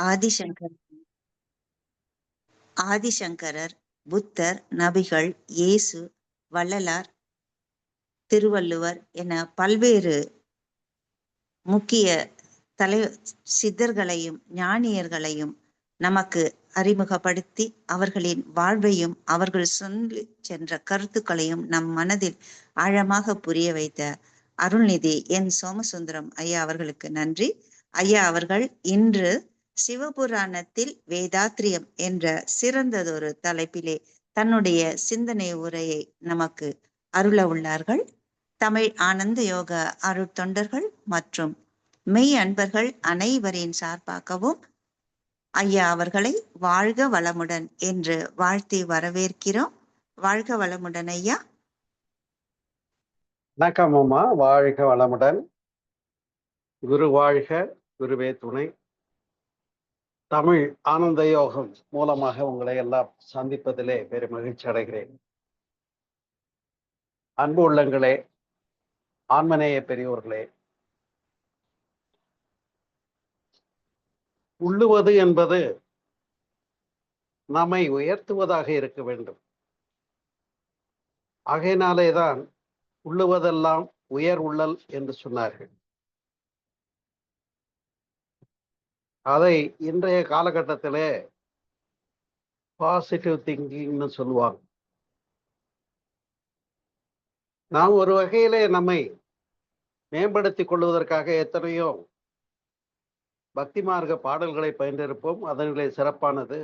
ஆதிசங்கர் ஆதிசங்கரர், புத்தர், நபிகள், இயேசு, வள்ளலார், திருவள்ளுவர் என பல்வேறு முக்கிய தலை சித்தர்களையும் ஞானியர்களையும் நமக்கு அறிமுகப்படுத்தி அவர்களின் வாழ்வையும் அவர்கள் சொல்லி சென்ற கருத்துக்களையும் நம் மனதில் ஆழமாக புரிய வைத்த அருள்நிதி என் சோமசுந்தரம் ஐயா அவர்களுக்கு நன்றி. ஐயா அவர்கள் இன்று சிவபுராணத்தில் வேதாத்ரியம் என்ற சிறந்ததொரு தலைப்பிலே தன்னுடைய சிந்தனை உரையை நமக்கு அருள உள்ளார்கள். தமிழ் ஆனந்த யோக அருட்தொண்டர்கள் மற்றும் மெய் அன்பர்கள் அனைவரின் சார்பாகவும் ஐயா அவர்களை வாழ்க வளமுடன் என்று வாழ்த்தி வரவேற்கிறோம். வாழ்க வளமுடன் ஐயா. வணக்கம் அம்மா, வாழ்க வளமுடன். குரு வாழ்க, குருவே துணை. தமிழ் ஆனந்த யோகம் மூலமாக உங்களை எல்லாம் சந்திப்பதிலே பெரும் மகிழ்ச்சி அடைகிறேன். அன்பு உள்ளங்களே, ஆன்மநேய பெரியோர்களே, உள்ளுவது என்பது நம்மை உயர்த்துவதாக இருக்க வேண்டும். ஆகையினாலேதான் உள்ளுவதெல்லாம் உயர் உள்ளல் என்று சொன்னார்கள். அதை இன்றைய காலகட்டத்திலே பாசிட்டிவ் திங்கிங்னு சொல்லுவாங்க. நாம் ஒரு வகையிலே நம்மை மேம்படுத்திக் கொள்வதற்காக எத்தனையோ பக்தி மார்க்க பாடல்களை பயின்றிருப்போம். அதனிலே சிறப்பானது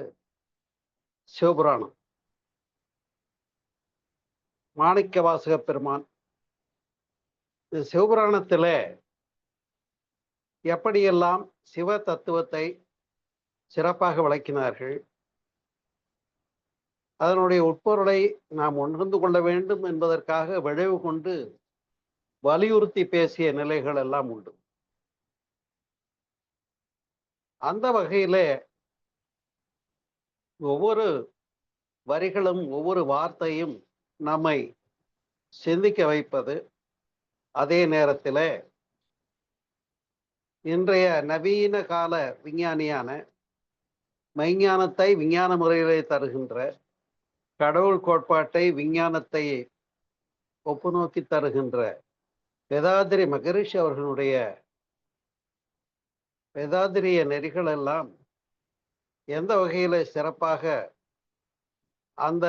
சிவபுராணம். மாணிக்க வாசக பெருமான் சிவபுராணத்திலே எப்படியெல்லாம் சிவ தத்துவத்தை சிறப்பாக விளக்கினார்கள், அதனுடைய உட்பொருளை நாம் உணர்ந்து கொள்ள வேண்டும் என்பதற்காக விளைவு கொண்டு வலியுறுத்தி பேசிய நிலைகள் எல்லாம் உண்டு. அந்த வகையிலே ஒவ்வொரு வரிகளும் ஒவ்வொரு வார்த்தையும் நம்மை சிந்திக்க வைப்பது. அதே நேரத்தில் இன்றைய நவீன கால விஞ்ஞானியான மெய்ஞானத்தை விஞ்ஞான முறையிலே தருகின்ற, கடவுள் கோட்பாட்டை விஞ்ஞானத்தை ஒப்புநோக்கி தருகின்ற வேதாத்திரி மகரிஷி அவர்களுடைய வேதாத்திரிய நெறிகள் எல்லாம் எந்த வகையில சிறப்பாக அந்த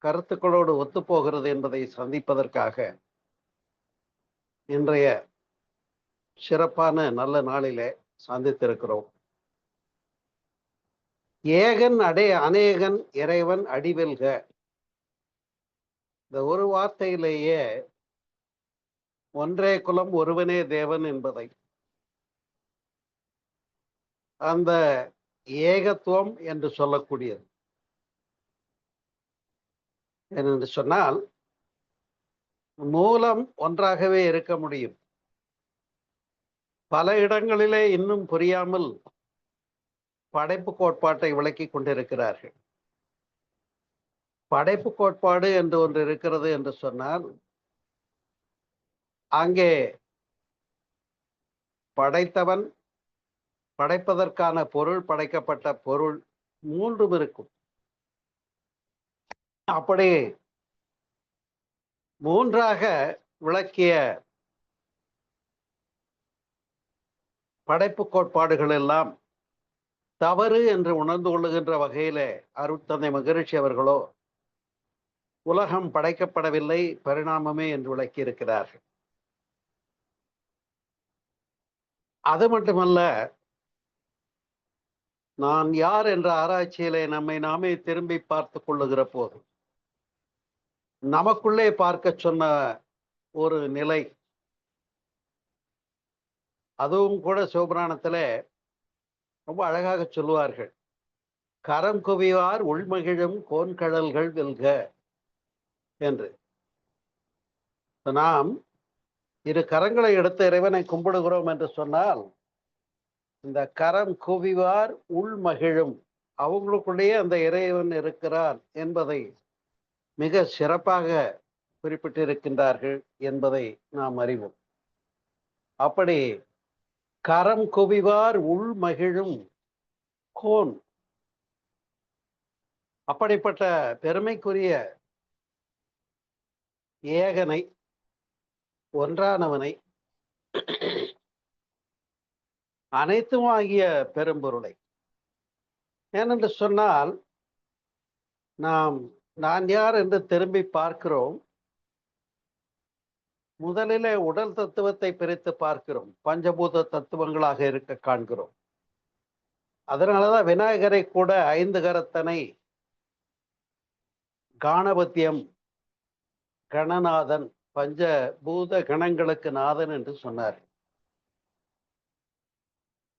கருத்துக்களோடு ஒத்துப்போகிறது என்பதை சந்திப்பதற்காக இன்றைய சிறப்பான நல்ல நாளிலே சந்தித்திருக்கிறோம். ஏகன் அநேகன் இறைவன் அடிவெல்க, இந்த ஒரு வார்த்தையிலேயே ஒன்றே குலம் ஒருவனே தேவன் என்பதை, அந்த ஏகத்துவம் என்று சொல்லக்கூடியது என்று சொன்னால் மூலம் ஒன்றாகவே இருக்க முடியும். பல இடங்களிலே இன்னும் புரியாமல் படைப்பு கோட்பாட்டை விளக்கி கொண்டிருக்கிறார்கள். படைப்பு கோட்பாடு என்று ஒன்று இருக்கிறது என்று சொன்னால் அங்கே படைத்தவன், படைப்பதற்கான பொருள், படைக்கப்பட்ட பொருள் மூன்றும் இருக்கும். அப்படி மூன்றாக விளக்கிய படைப்பு கோட்பாடுகள் எல்லாம் தவறு என்று உணர்ந்து கொள்ளுகின்ற வகையிலே அருட்தந்தை மகரிஷி அவர்களோ உலகம் படைக்கப்படவில்லை, பரிணாமமே என்று விளக்கி இருக்கிறார்கள். அது மட்டுமல்ல, நான் யார் என்ற ஆராய்ச்சியிலே நம்மை நாமே திரும்பி பார்த்து கொள்ளுகிற போது நமக்குள்ளே பார்க்க சொன்ன ஒரு நிலை, அதுவும் கூட சிவபுராணத்திலே ரொம்ப அழகாக சொல்லுவார்கள். கரம் குவிவார் உள்மகிழும் கோன்கடல்கள் வெல்க என்று. நாம் இரு கரங்களை எடுத்து இறைவனை கும்பிடுகிறோம் என்று சொன்னால், இந்த கரம் குவிவார் உள்மகிழும், அவங்களுக்குள்ளேயே அந்த இறைவன் இருக்கிறார் என்பதை மிக சிறப்பாக குறிப்பிட்டிருக்கின்றார்கள் என்பதை நாம் அறிவோம். அப்படி கரம் குவிவார் உள்மகிழும் கோன். அப்படிப்பட்ட பெருமைக்குரிய ஏகனை, ஒன்றானவனை, அனைத்தும் ஆகிய பெரும்பொருளை. ஏனென்று சொன்னால், நான் யார் என்று திரும்பி பார்க்கிறோம். முதலிலே உடல் தத்துவத்தை பிரித்து பார்க்கிறோம். பஞ்சபூத தத்துவங்களாக இருக்க காண்கிறோம். அதனாலதான் விநாயகரை கூட 5 கரத்தனை, காணபத்தியம், கணநாதன், பஞ்சபூத கணங்களுக்கு நாதன் என்று சொன்னார்.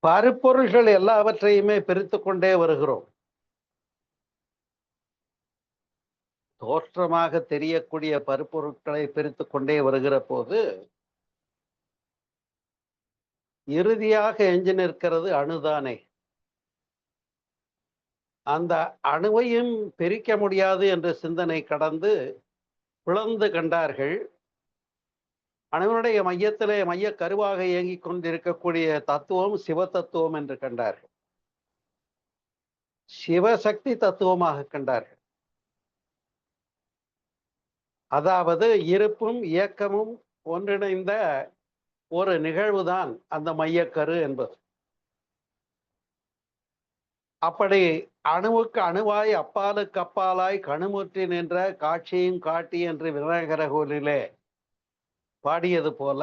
பருப்பொருள்கள் எல்லாவற்றையுமே பிரித்து கொண்டே வருகிறோம். தோற்றமாக தெரியக்கூடிய பருப்பொருட்களை பிரித்து கொண்டே வருகிற போது இறுதியாக எஞ்சி நிற்கிறது அணுதானே. அந்த அணுவையும் பிரிக்க முடியாது என்ற சிந்தனை கடந்து பிளந்து கண்டார்கள். அணுவினுடைய மையத்திலே மைய கருவாக இயங்கிக் கொண்டிருக்கக்கூடிய தத்துவம் சிவ தத்துவம் என்று கண்டார்கள். சிவசக்தி தத்துவமாக கண்டார்கள். அதாவது இருப்பும் இயக்கமும் ஒன்றிணைந்த ஒரு நிகழ்வுதான் அந்த மையக்கரு என்பது. அப்படி அணுவுக்கு அணுவாய் அப்பாலுக்கு அப்பாலாய் கணுமுற்றி நின்ற காட்சியும் காட்டி என்று விநாயகர கோயிலிலே பாடியது போல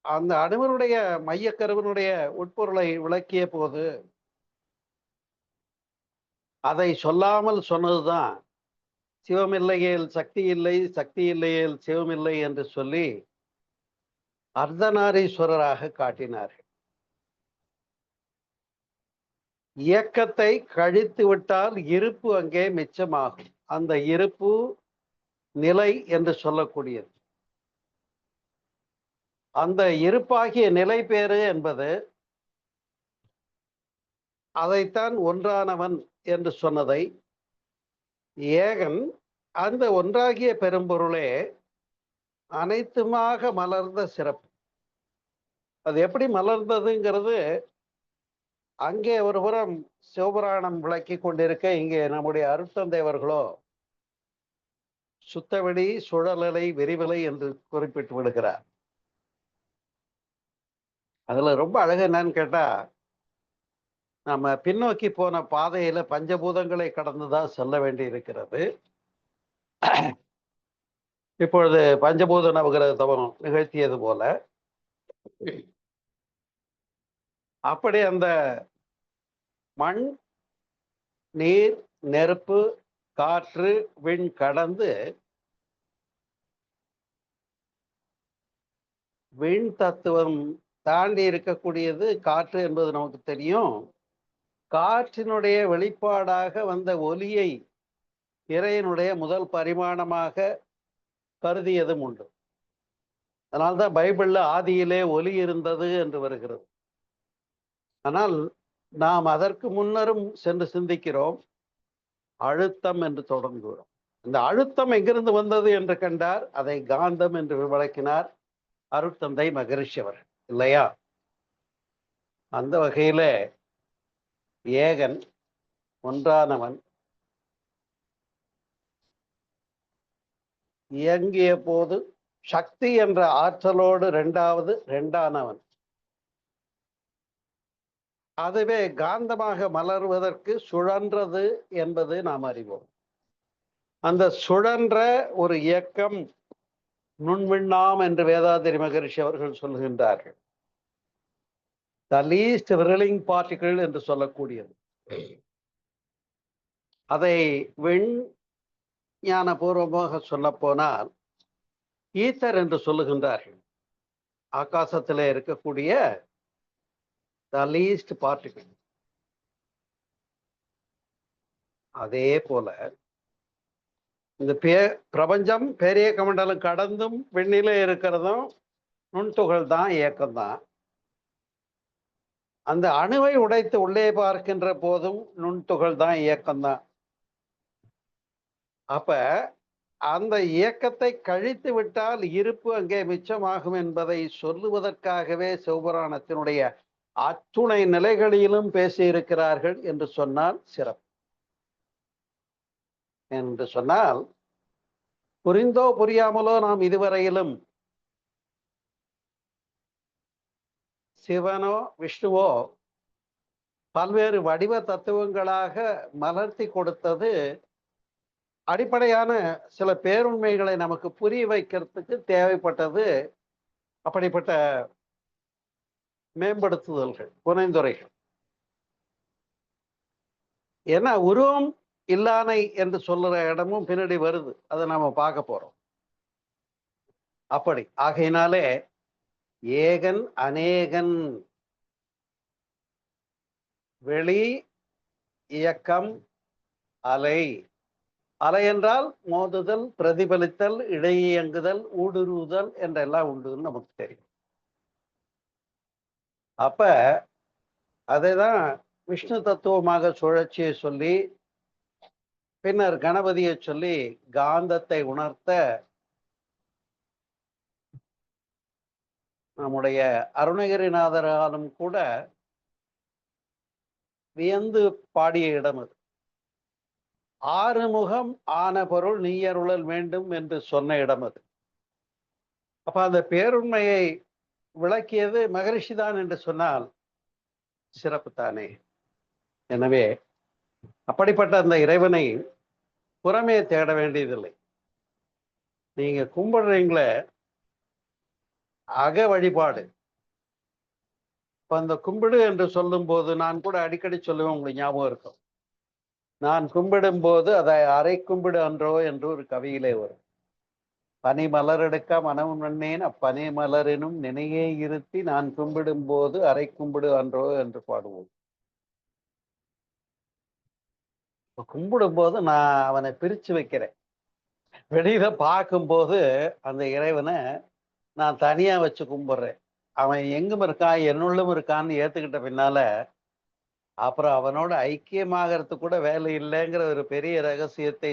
அந்த அணுவனுடைய மையக்கருவனுடைய உட்பொருளை விளக்கிய போது அதை சொல்லாமல் சொன்னதுதான் சிவமில்லையேல் சக்தி இல்லை, சக்தி இல்லையேல் சிவமில்லை என்று சொல்லி அர்த்தநாரீஸ்வரராக காட்டினார்கள். இயக்கத்தை கழித்து விட்டால் இருப்பு அங்கே மிச்சமாகும். அந்த இருப்பு நிலை என்று சொல்லக்கூடியது. அந்த இருப்பாகிய நிலை பேறு என்பது அதைத்தான் ஒன்றானவன் என்று சொன்னதை ஏகன் அந்த ஒன்றாகிய பெரும்பொருளே அனைத்துமாக மலர்ந்த சிறப்பு. அது எப்படி மலர்ந்ததுங்கிறது அங்கே ஒரு புறம் சிவபுராணம் விளக்கி கொண்டிருக்க, இங்கே நம்முடைய அருட்தந்தைவர்களோ சுத்தவெளி சுழலலை விரிவலை என்று குறிப்பிட்டு விடுகிறார். அதுல ரொம்ப அழகு என்னன்னு கேட்டா, நம்ம பின்னோக்கி போன பாதையில பஞ்சபூதங்களை கடந்துதான் செல்ல வேண்டி இருக்கிறது. இப்பொழுது பஞ்சபூத நவகிரக தவம் நிகழ்த்தியது போல அப்படி அந்த மண், நீர், நெருப்பு, காற்று, விண் கடந்து விண் தத்துவம் தாண்டி இருக்கக்கூடியது காற்று என்பது நமக்கு தெரியும். காற்றினுடைய வெளிப்பாடாக வந்த ஒலியை இறைவனுடைய முதல் பரிமாணமாக கருதியதும் உண்டு. அதனால்தான் பைபிள்ல ஆதியிலே ஒலி இருந்தது என்று வருகிறது. ஆனால் நாம் அதற்கு முன்னரும் சென்று சிந்திக்கிறோம். அழுத்தம் என்று தொடங்குகிறோம். இந்த அழுத்தம் எங்கிருந்து வந்தது என்று கண்டார். அதை காந்தம் என்று விளக்கினார் அருட்தந்தை மகரிஷி அவர், இல்லையா? அந்த வகையில ஏகன் ஒன்றானவன் இயங்கிய போது சக்தி என்ற ஆற்றலோடு இரண்டானவன். அதுவே காந்தமாக மலர்வதற்கு சுழன்றது என்பது நாம் அறிவோம். அந்த சுழன்ற ஒரு இயக்கம் நுண்விண்ணாம் என்று வேதாத்திரி மகரிஷி அவர்கள் சொல்கின்றார்கள். த லீஸ்ட் விரலிங் பார்ட்டிகிள் என்று சொல்லக்கூடியது. அதை விஞ்ஞானபூர்வமாக சொல்ல போனால் ஈத்தர் என்று சொல்லுகின்றார்கள். ஆகாசத்திலே இருக்கக்கூடிய த லீஸ்ட் பார்ட்டிகிள். அதே போல இந்த பிரபஞ்சம் பெரிய கமண்டலம் கடந்தும் விண்ணிலே இருக்கிறதும் நுண்துகள் தான், இயக்கம்தான். அந்த அணுவை உடைத்து உள்ளே பார்க்கின்ற போதும் நுண்துகள் தான், இயக்கம்தான். அப்ப அந்த இயக்கத்தை கழித்து விட்டால் இருப்பு அங்கே மிச்சமாகும் என்பதை சொல்லுவதற்காகவே சிவபுராணத்தினுடைய அத்துணை நிலைகளிலும் பேசியிருக்கிறார்கள் என்று சொன்னால் சிறப்பு. என்று சொன்னால், புரிந்தோ புரியாமலோ நாம் இதுவரையிலும் சிவனோ விஷ்ணுவோ பல்வேறு வடிவ தத்துவங்களாக மலர்த்தி கொடுத்தது அடிப்படையான சில பேருண்மைகளை நமக்கு புரிய வைக்கிறதுக்கு தேவைப்பட்டது அப்படிப்பட்ட மேம்படுத்துதல்கள், புனைந்துரைகள். ஏன்னா உருவம் இல்லானை என்று சொல்லுற இடமும் பின்னாடி வருது, அதை நாம பார்க்க போறோம். அப்படி ஆகையினாலே ஏகன் அநேகன், வெளி இயக்கம், அலை. அலை என்றால் மோதுதல், பிரதிபலித்தல், இடையியங்குதல், ஊடுருவுதல் என்றெல்லாம் உண்டுன்னு நமக்கு தெரியும். அப்ப அதைதான் விஷ்ணு தத்துவமாக சுழற்சியை சொல்லி, பின்னர் கணபதியை சொல்லி காந்தத்தை உணர்த்த நம்முடைய அருணகிரிநாதராலும் கூட வியந்து பாடிய இடம் அது. ஆறுமுகம் ஆன பொருள் நீயருளல் வேண்டும் என்று சொன்ன இடம் அது. அப்ப அந்த பேருண்மையை விளக்கியது மகரிஷி தான் என்று சொன்னால் சிறப்பு தானே. எனவே அப்படிப்பட்ட அந்த இறைவனை புறமே தேட வேண்டியதில்லை. நீங்க கும்பிடுறீங்களே அக வழிபாடு. இப்ப அந்த கும்பிடு என்று சொல்லும் போது நான் கூட அடிக்கடி சொல்லுவேன், உங்களுக்கு ஞாபகம் இருக்கும். நான் கும்பிடும் போது அதை அரை கும்பிடு அன்றோ என்று ஒரு கவியிலே வரும். பனி மலரெடுக்க மனம் நன்னேன் அப்பனி மலரினும் நினையே இருத்தி நான் கும்பிடும் போது அரை கும்பிடு அன்றோ என்று பாடுவோம். கும்பிடும் போது நான் அவனை பிரிச்சு வைக்கிறேன். வெளியில பார்க்கும்போது அந்த இறைவனை நான் தனியா வச்சு கும்பிடுறேன். அவன் எங்கும் இருக்கான், என்னுள்ளும் இருக்கான்னு ஏத்துக்கிட்ட பின்னால அப்புறம் அவனோட ஐக்கியமாகறதுக்கு கூட வேலை இல்லைங்கிற ஒரு பெரிய ரகசியத்தை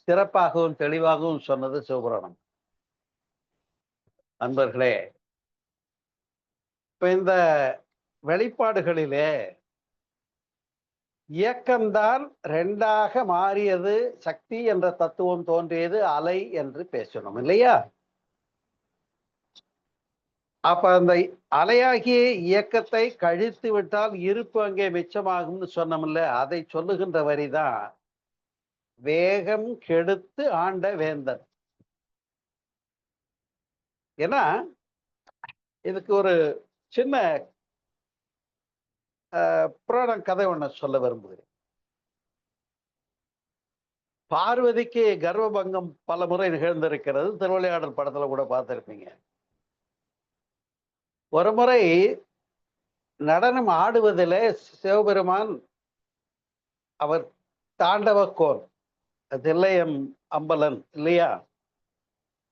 சிறப்பாகவும் தெளிவாகவும் சொன்னது சிவபுராணம். அன்பர்களே, இப்ப இந்த வெளிப்பாடுகளிலே இயக்கம்தான் ரெண்டாக மாறியது, சக்தி என்ற தத்துவம் தோன்றியது, அலை என்று பேசணும் இல்லையா? அப்ப அந்த அலையாகிய இயக்கத்தை கழித்து விட்டால் இருப்பு அங்கே மிச்சமாகும்னு சொன்னோம்ல, அதை சொல்லுகின்ற வரிதான் வேகம் கெடுத்து ஆண்ட வேந்தன். ஏன்னா இதுக்கு ஒரு சின்ன புராண கதை ஒண்ணு சொல்ல விரும்புகிறேன். பார்வதிக்கு கர்ப்பபங்கம் பல முறை நிகழ்ந்திருக்கிறது. திருவிளையாடல் படத்துல கூட பார்த்திருப்பீங்க. ஒரு முறை நடனம் ஆடுவதிலே சிவபெருமான் அவர் தாண்டவக்கோன், தில்லையம் அம்பலன் இல்லையா,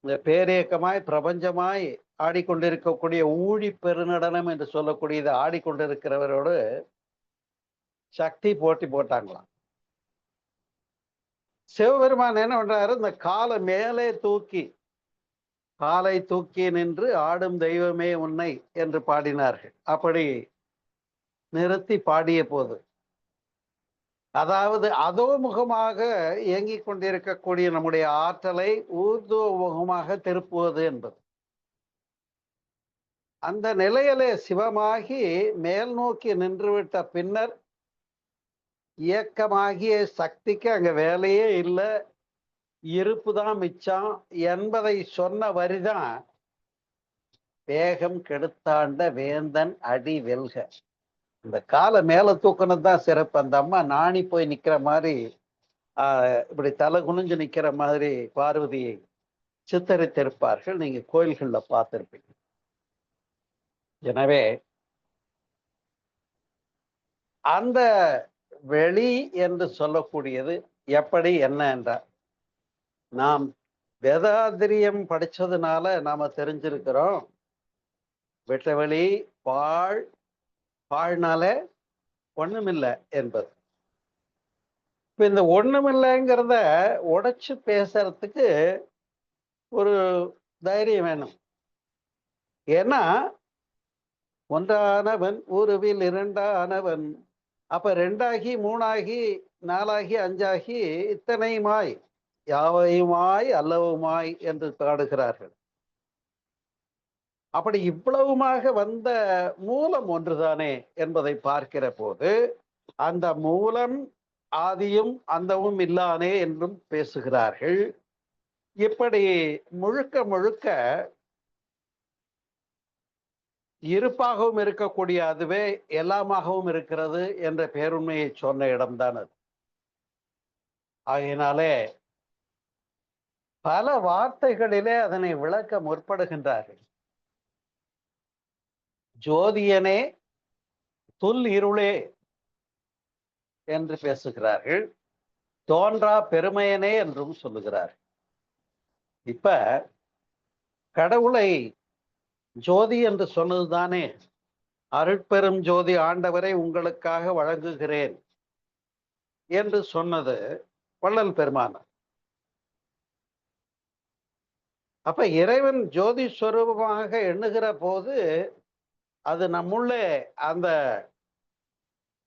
இந்த பேரியக்கமாய் பிரபஞ்சமாய் ஆடிக்கொண்டிருக்கக்கூடிய ஊழி பெருநடனம் என்று சொல்லக்கூடியது ஆடிக்கொண்டிருக்கிறவரோடு சக்தி போட்டி போட்டாங்களாம். சிவபெருமான் என்ன பண்றாரு, இந்த காலை மேலே தூக்கி, காலை தூக்கி நின்று ஆடும் தெய்வமே உன்னை என்று பாடினார்கள். அப்படி நிறுத்தி பாடிய போது, அதாவது அதோமுகமாக இயங்கிக் கொண்டிருக்கக்கூடிய நம்முடைய ஆற்றலை ஊர்துவமுகமாக திருப்புவது என்பது. அந்த நிலையிலே சிவமாகி மேல் நோக்கி நின்றுவிட்ட பின்னர் இயக்கமாகிய சக்திக்கு அங்க வேலையே இல்லை, இருப்பு தான் மிச்சம் என்பதை சொன்ன வரிதான் வேகம் கெடுத்தாண்ட வேந்தன் அடி வெல்க. இந்த காலை மேல தூக்கணும் தான் சிறப்பு. அந்த அம்மா நாணி போய் நிக்கிற மாதிரி, இப்படி தலை குனிஞ்சு நிக்கிற மாதிரி பார்வதியை சித்தரித்திருப்பார்கள். நீங்க கோயில்கள்ல பார்த்திருப்பீங்க. எனவே அந்த வெளி என்று சொல்லக்கூடியது எப்படி என்ன என்றால், நாம் வேதாந்திரியம் படிச்சதுனால நாம தெரிஞ்சிருக்கிறோம். வெட்டவெளி பாழ்னால ஒண்ணுமில்லை என்பது. இப்ப இந்த ஒண்ணுமில்லைங்கிறத உடைச்சு பேசுறதுக்கு ஒரு தைரியம் வேணும். ஏன்னா ஒன்றானவன் உருவில் இரண்டானவன், அப்ப 2ஆகி 3ஆகி 4ஆகி 5ஆகி இத்தனையுமாய் யாவையுமாய் அல்லவுமாய் என்று பாடுகிறார்கள். அப்படி இவ்வளவுமாக வந்த மூலம் ஒன்றுதானே என்பதை பார்க்கிற போது, அந்த மூலம் ஆதியும் அந்தமும் இல்லானே என்றும் பேசுகிறார்கள். இப்படி முழுக்க முழுக்க இருப்பாகவும் இருக்கக்கூடிய அதுவே எல்லாமாகவும் இருக்கிறது என்ற பேருண்மையை சொன்ன இடம்தான் அது. ஆகையினாலே பல வார்த்தைகளிலே அதனை விளக்க முற்படுகின்றார்கள். ஜோதியனே துல் இருளே என்று பேசுகிறார்கள். தோன்றா பெருமையனே என்றும் சொல்லுகிறார்கள். இப்ப கடவுளை ஜோதி என்று சொன்னதுதானே அருட்பெரும் ஜோதி ஆண்டவரை உங்களுக்காக வழங்குகிறேன் என்று சொன்னது வள்ளல் பெருமானார். அப்ப இறைவன் ஜோதி ஸ்வரூபமாக எண்ணுகிற போது அது நம்முள்ளே அந்த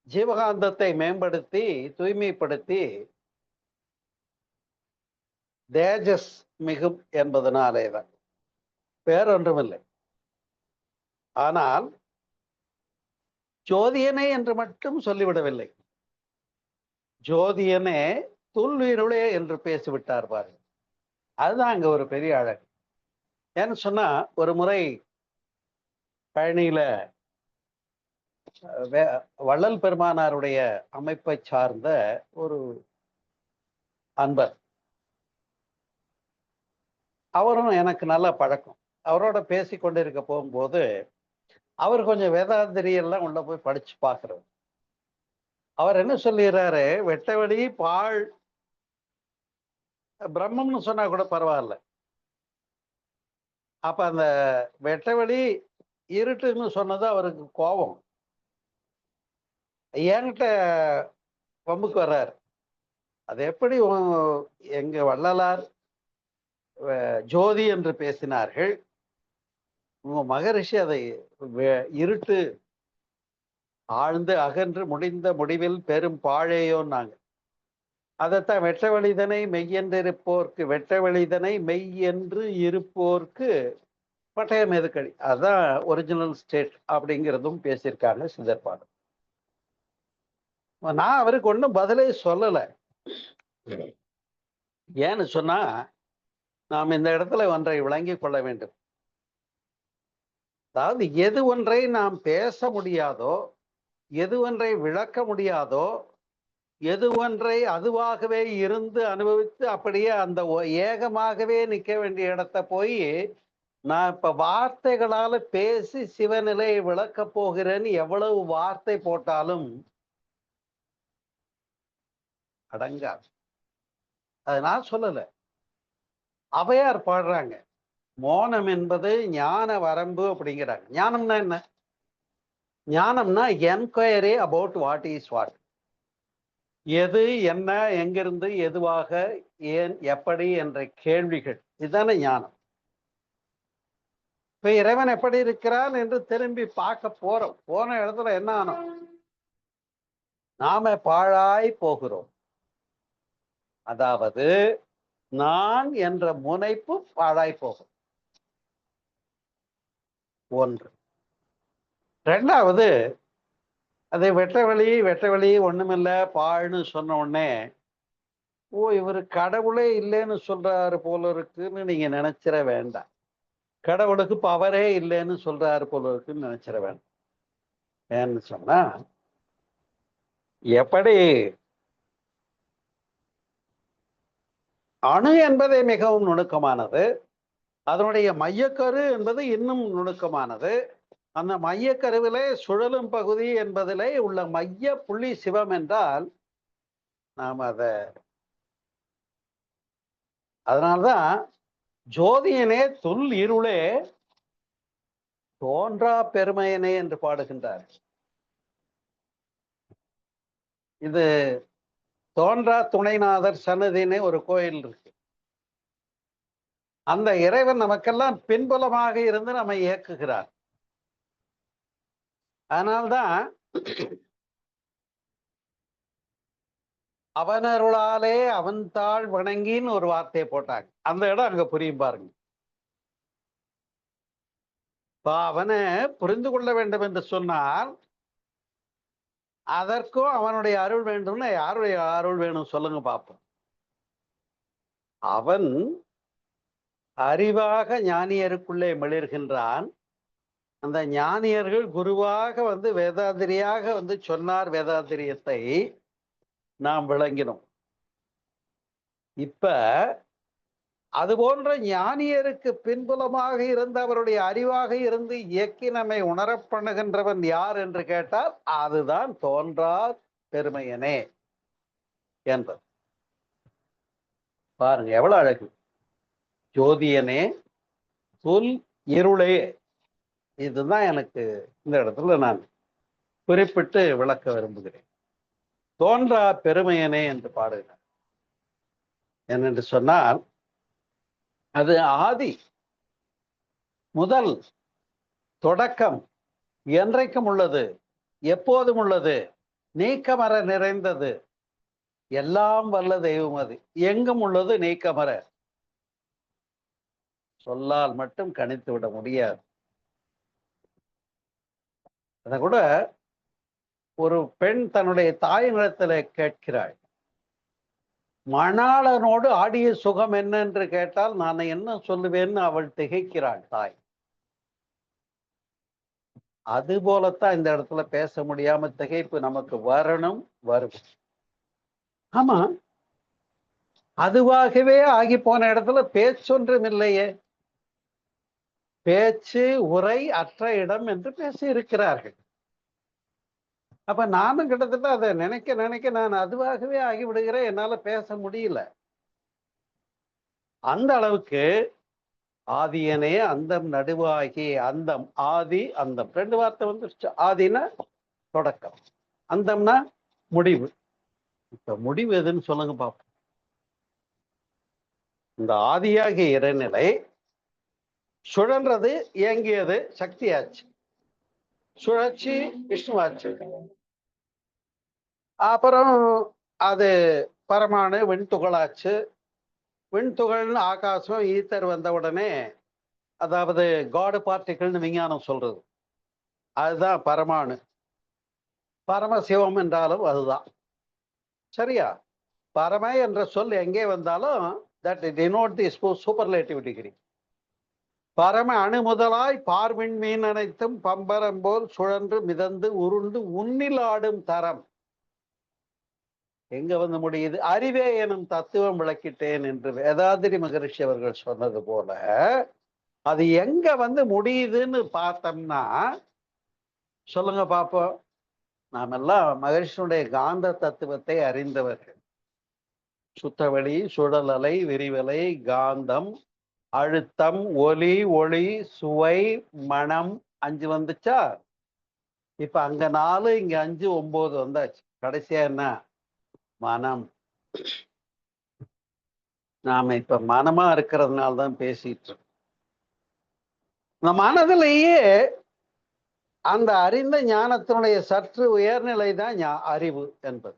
ஜீவகாந்தத்தை மேம்படுத்தி தூய்மைப்படுத்தி தேஜஸ் மிகும் என்பதனாலேதான், வேறொன்றுமில்லை. ஆனால் ஜோதியனே என்று மட்டும் சொல்லிவிடவில்லை. ஜோதியனே துல்லிருளே என்று பேசிவிட்டார் பாருங்க. அதுதான் அங்க ஒரு பெரிய அழகு. ஏன்னு சொன்னா, ஒரு முறை பழனியில வள்ளல் பெருமானாருடைய அமைப்பை சார்ந்த ஒரு அன்பர், அவரும் எனக்கு நல்ல பழக்கம். அவரோட பேசி கொண்டிருக்க போகும்போது அவர் கொஞ்சம் வேதாந்திரி எல்லாம் உள்ள போய் படிச்சு பார்க்கிறார். அவர் என்ன சொல்லிடுறாரு, வெட்டவெளி பாழ் பிரம்மம்னு சொன்னா கூட பரவாயில்ல. அப்ப அந்த வெட்டவெளி இருட்டுன்னு சொன்னது அவருக்கு கோபம். என்கிட்ட வம்புக்கு வர்றாரு. அது எப்படி எங்க வள்ளலார் ஜோதி என்று பேசினார்கள், உங்க மகரிஷி அதை இருட்டு ஆழ்ந்து அகன்று முடிந்த முடிவில் பெரும் பாழேயோன்னாங்க. அதைத்தான் வெட்டவெளிதனை மெய்யென்றிருப்போர்க்கு வெட்டவெளிதனை மெய் என்று இருப்போர்க்கு பட்டயம் எதுக்கடி, அதுதான் ஒரிஜினல் ஸ்டேட் அப்படிங்கிறதும் பேசியிருக்காங்க சிதற்பாடு. நான் அவருக்கு ஒன்றும் பதிலே சொல்லலை. ஏன்னு சொன்னா, நாம் இந்த இடத்துல ஒன்றை விளங்கிக் கொள்ள வேண்டும். அதாவது எது ஒன்றை நாம் பேச முடியாதோ, எது ஒன்றை விளக்க முடியாதோ, எது ஒன்றை அதுவாகவே இருந்து அனுபவித்து அப்படியே அந்த ஏகமாகவே நிற்க வேண்டிய இடத்த போய் நான் இப்ப வார்த்தைகளால பேசி சிவநிலையை விளக்க போகிறேன்னு எவ்வளவு வார்த்தை போட்டாலும் அடங்காது. அது நான் சொல்லல, அவையார் பாடுறாங்க. மோனம் என்பது ஞான வரம்பு அப்படிங்கிறாங்க. ஞானம்னா என்ன? ஞானம்னா enquiry about what is what. எது என்ன, எங்கிருந்து எதுவாக, ஏன் எப்படி என்ற கேள்விகள், இதுதானே ஞானம். இப்ப இறைவன் எப்படி இருக்கிறான் என்று திரும்பி பார்க்க போறோம். போன இடத்துல என்ன ஆனோம்? நாம பாழாய் போகிறோம். அதாவது நான் என்ற முனைப்பு பாழாய் போகும். ஒன்று. ரெண்டாவது, அதை வெட்டவெளி ஒண்ணுமில்ல பாழ்னு சொன்ன உடனே, ஓ இவர் கடவுளே இல்லைன்னு சொல்றாரு போல இருக்குன்னு நீங்க நினைச்சிட வேண்டாம். கடவுளுக்கு பவரே இல்லைன்னு சொல்றாரு போல இருக்குன்னு நினைச்சிட வேண்டாம். ஏன்னு சொன்னா, எப்படி அணு என்பதே மிகவும் நுணுக்கமானது, அதனுடைய மையக்கரு என்பது இன்னும் நுணுக்கமானது. அந்த மையக்கருவிலே சுழலும் பகுதி என்பதிலே உள்ள மைய புள்ளி சிவம் என்றால் நாம் அதனால்தான் ஜோதியனே துல் இருளே தோன்றா பெருமையனே என்று பாடுகின்றார். இது தோன்றா துணைநாதர் சன்னதின்னு ஒரு கோயில் இருக்கு. அந்த இறைவன் நமக்கெல்லாம் பின்புலமாக இருந்து நம்மை இயக்குகிறார். அதனால்தான் அவனருளாலே அவன் தாழ் வணங்கின்னு ஒரு வார்த்தையை போட்டாங்க. அந்த இடம் அங்க புரியும் பாருங்க. அவனை புரிந்து கொள்ள வேண்டும் என்று சொன்னால் அதற்கும் அவனுடைய அருள் வேண்டும்னா யாருடைய அருள் வேணும் சொல்லுங்க பார்ப்போம். அவன் அறிவாக ஞானியருக்குள்ளே மிளிர்கின்றான். அந்த ஞானியர்கள் குருவாக வேதாந்திரியாக சொன்னார். வேதாந்திரியத்தை நாம் விளங்கினோம். இப்ப அது போன்ற ஞானியருக்கு பின்புலமாக இருந்து அவருடைய அறிவாக இருந்து இயக்கி நம்மை உணரப்பண்ணுகின்றவன் யார் என்று கேட்டால் அதுதான் தோன்றா பெருமையனே என்பது. பாருங்க எவ்வளவு அழகு. ஜோதியனே சொல் இருளே. இதுதான் எனக்கு இந்த இடத்துல நான் குறிப்பிட்டு விளக்க விரும்புகிறேன். தோன்றா பெருமையனே என்று பாடுகிறார். என்னென்று சொன்னால் அது ஆதி முதல் தொடக்கம் என்றைக்கும் உள்ளது, எப்போதும் உள்ளது, நீக்கமர நிறைந்தது, எல்லாம் வல்ல தெய்வம். அது எங்கும் உள்ளது, நீக்கமர. சொல்லால் மட்டும் கணித்து விட முடியாது. அத கூட ஒரு பெண் தன்னுடைய தாயினிடத்துல கேட்கிறாள், மணாளனோடு ஆடிய சுகம் என்ன என்று கேட்டால் நான் என்ன சொல்லுவேன்னு அவள் திகைக்கிறாள் தாய். அது போலத்தான் இந்த இடத்துல பேச முடியாம திகைப்பு நமக்கு வரணும், வரும். ஆமா, அதுவாகவே ஆகி போன இடத்துல பேச்சொன்றும் இல்லையே. பேச்சு உரை அற்ற இடம் என்று பேசி இருக்கிறார்கள். அப்ப நானும் கிட்டத்தட்ட அதை நினைக்க நினைக்க நான் அதுவாகவே ஆகிவிடுகிறேன். என்னால பேச முடியல. அந்த அளவுக்கு ஆதியனே அந்தம் நடுவாகி. அந்தம் ஆதி அந்தம் ரெண்டு வார்த்தை வந்துருச்சு. ஆதினா தொடக்கம், அந்தம்னா முடிவு. இப்ப முடிவு எதுன்னு சொல்லுங்க பாப்போம். இந்த ஆதியாகிய இறைநிலை சுழன்றது, இயங்கியது, சக்தியாச்சு. சுழற்சி விஷ்ணுவாச்சு. அப்புறம் அது பரமாணு விண்துகளாச்சு. விண்துகள்னு ஆகாசம் ஈத்தர் வந்த உடனே, அதாவது காடு பார்ட்டிகள்னு விஞ்ஞானம் சொல்றது, அதுதான் பரமாணு. பரமசிவம் என்றாலும் அதுதான். சரியா? பரம என்ற சொல் எங்கே வந்தாலும் that denote the superlative degree. பரம அணு முதலாய் பார்வின் மீன் அனைத்தும் பம்பரம் போல் சுழன்று மிதந்து உருண்டு உன்னில் ஆடும் தரம் எங்க முடியுது? அறிவே எனும் தத்துவம் விளக்கிட்டேன் என்று வேதாதிரி மகரிஷி அவர்கள் சொன்னது போல அது எங்க முடியுதுன்னு பார்த்தோம்னா சொல்லுங்க பார்ப்போம். நாம் எல்லாம் மகரிஷியுடைய காந்த தத்துவத்தை அறிந்தவர்கள். சுத்தவெளி, சுழலலை, விரிவலை, காந்தம், அழுத்தம், ஒலி, ஒளி, சுவை, மனம், 5 வந்துச்சா? இப்ப அங்க 4, இங்க 5, 9 வந்தாச்சு. கடைசியா என்ன? மனம். நாம இப்ப மனமா இருக்கிறதுனால தான் பேசிட்டு இருக்கோம். இந்த மனதிலேயே அந்த அறிந்த ஞானத்தினுடைய சற்று உயர்நிலை தான் அறிவு என்பது.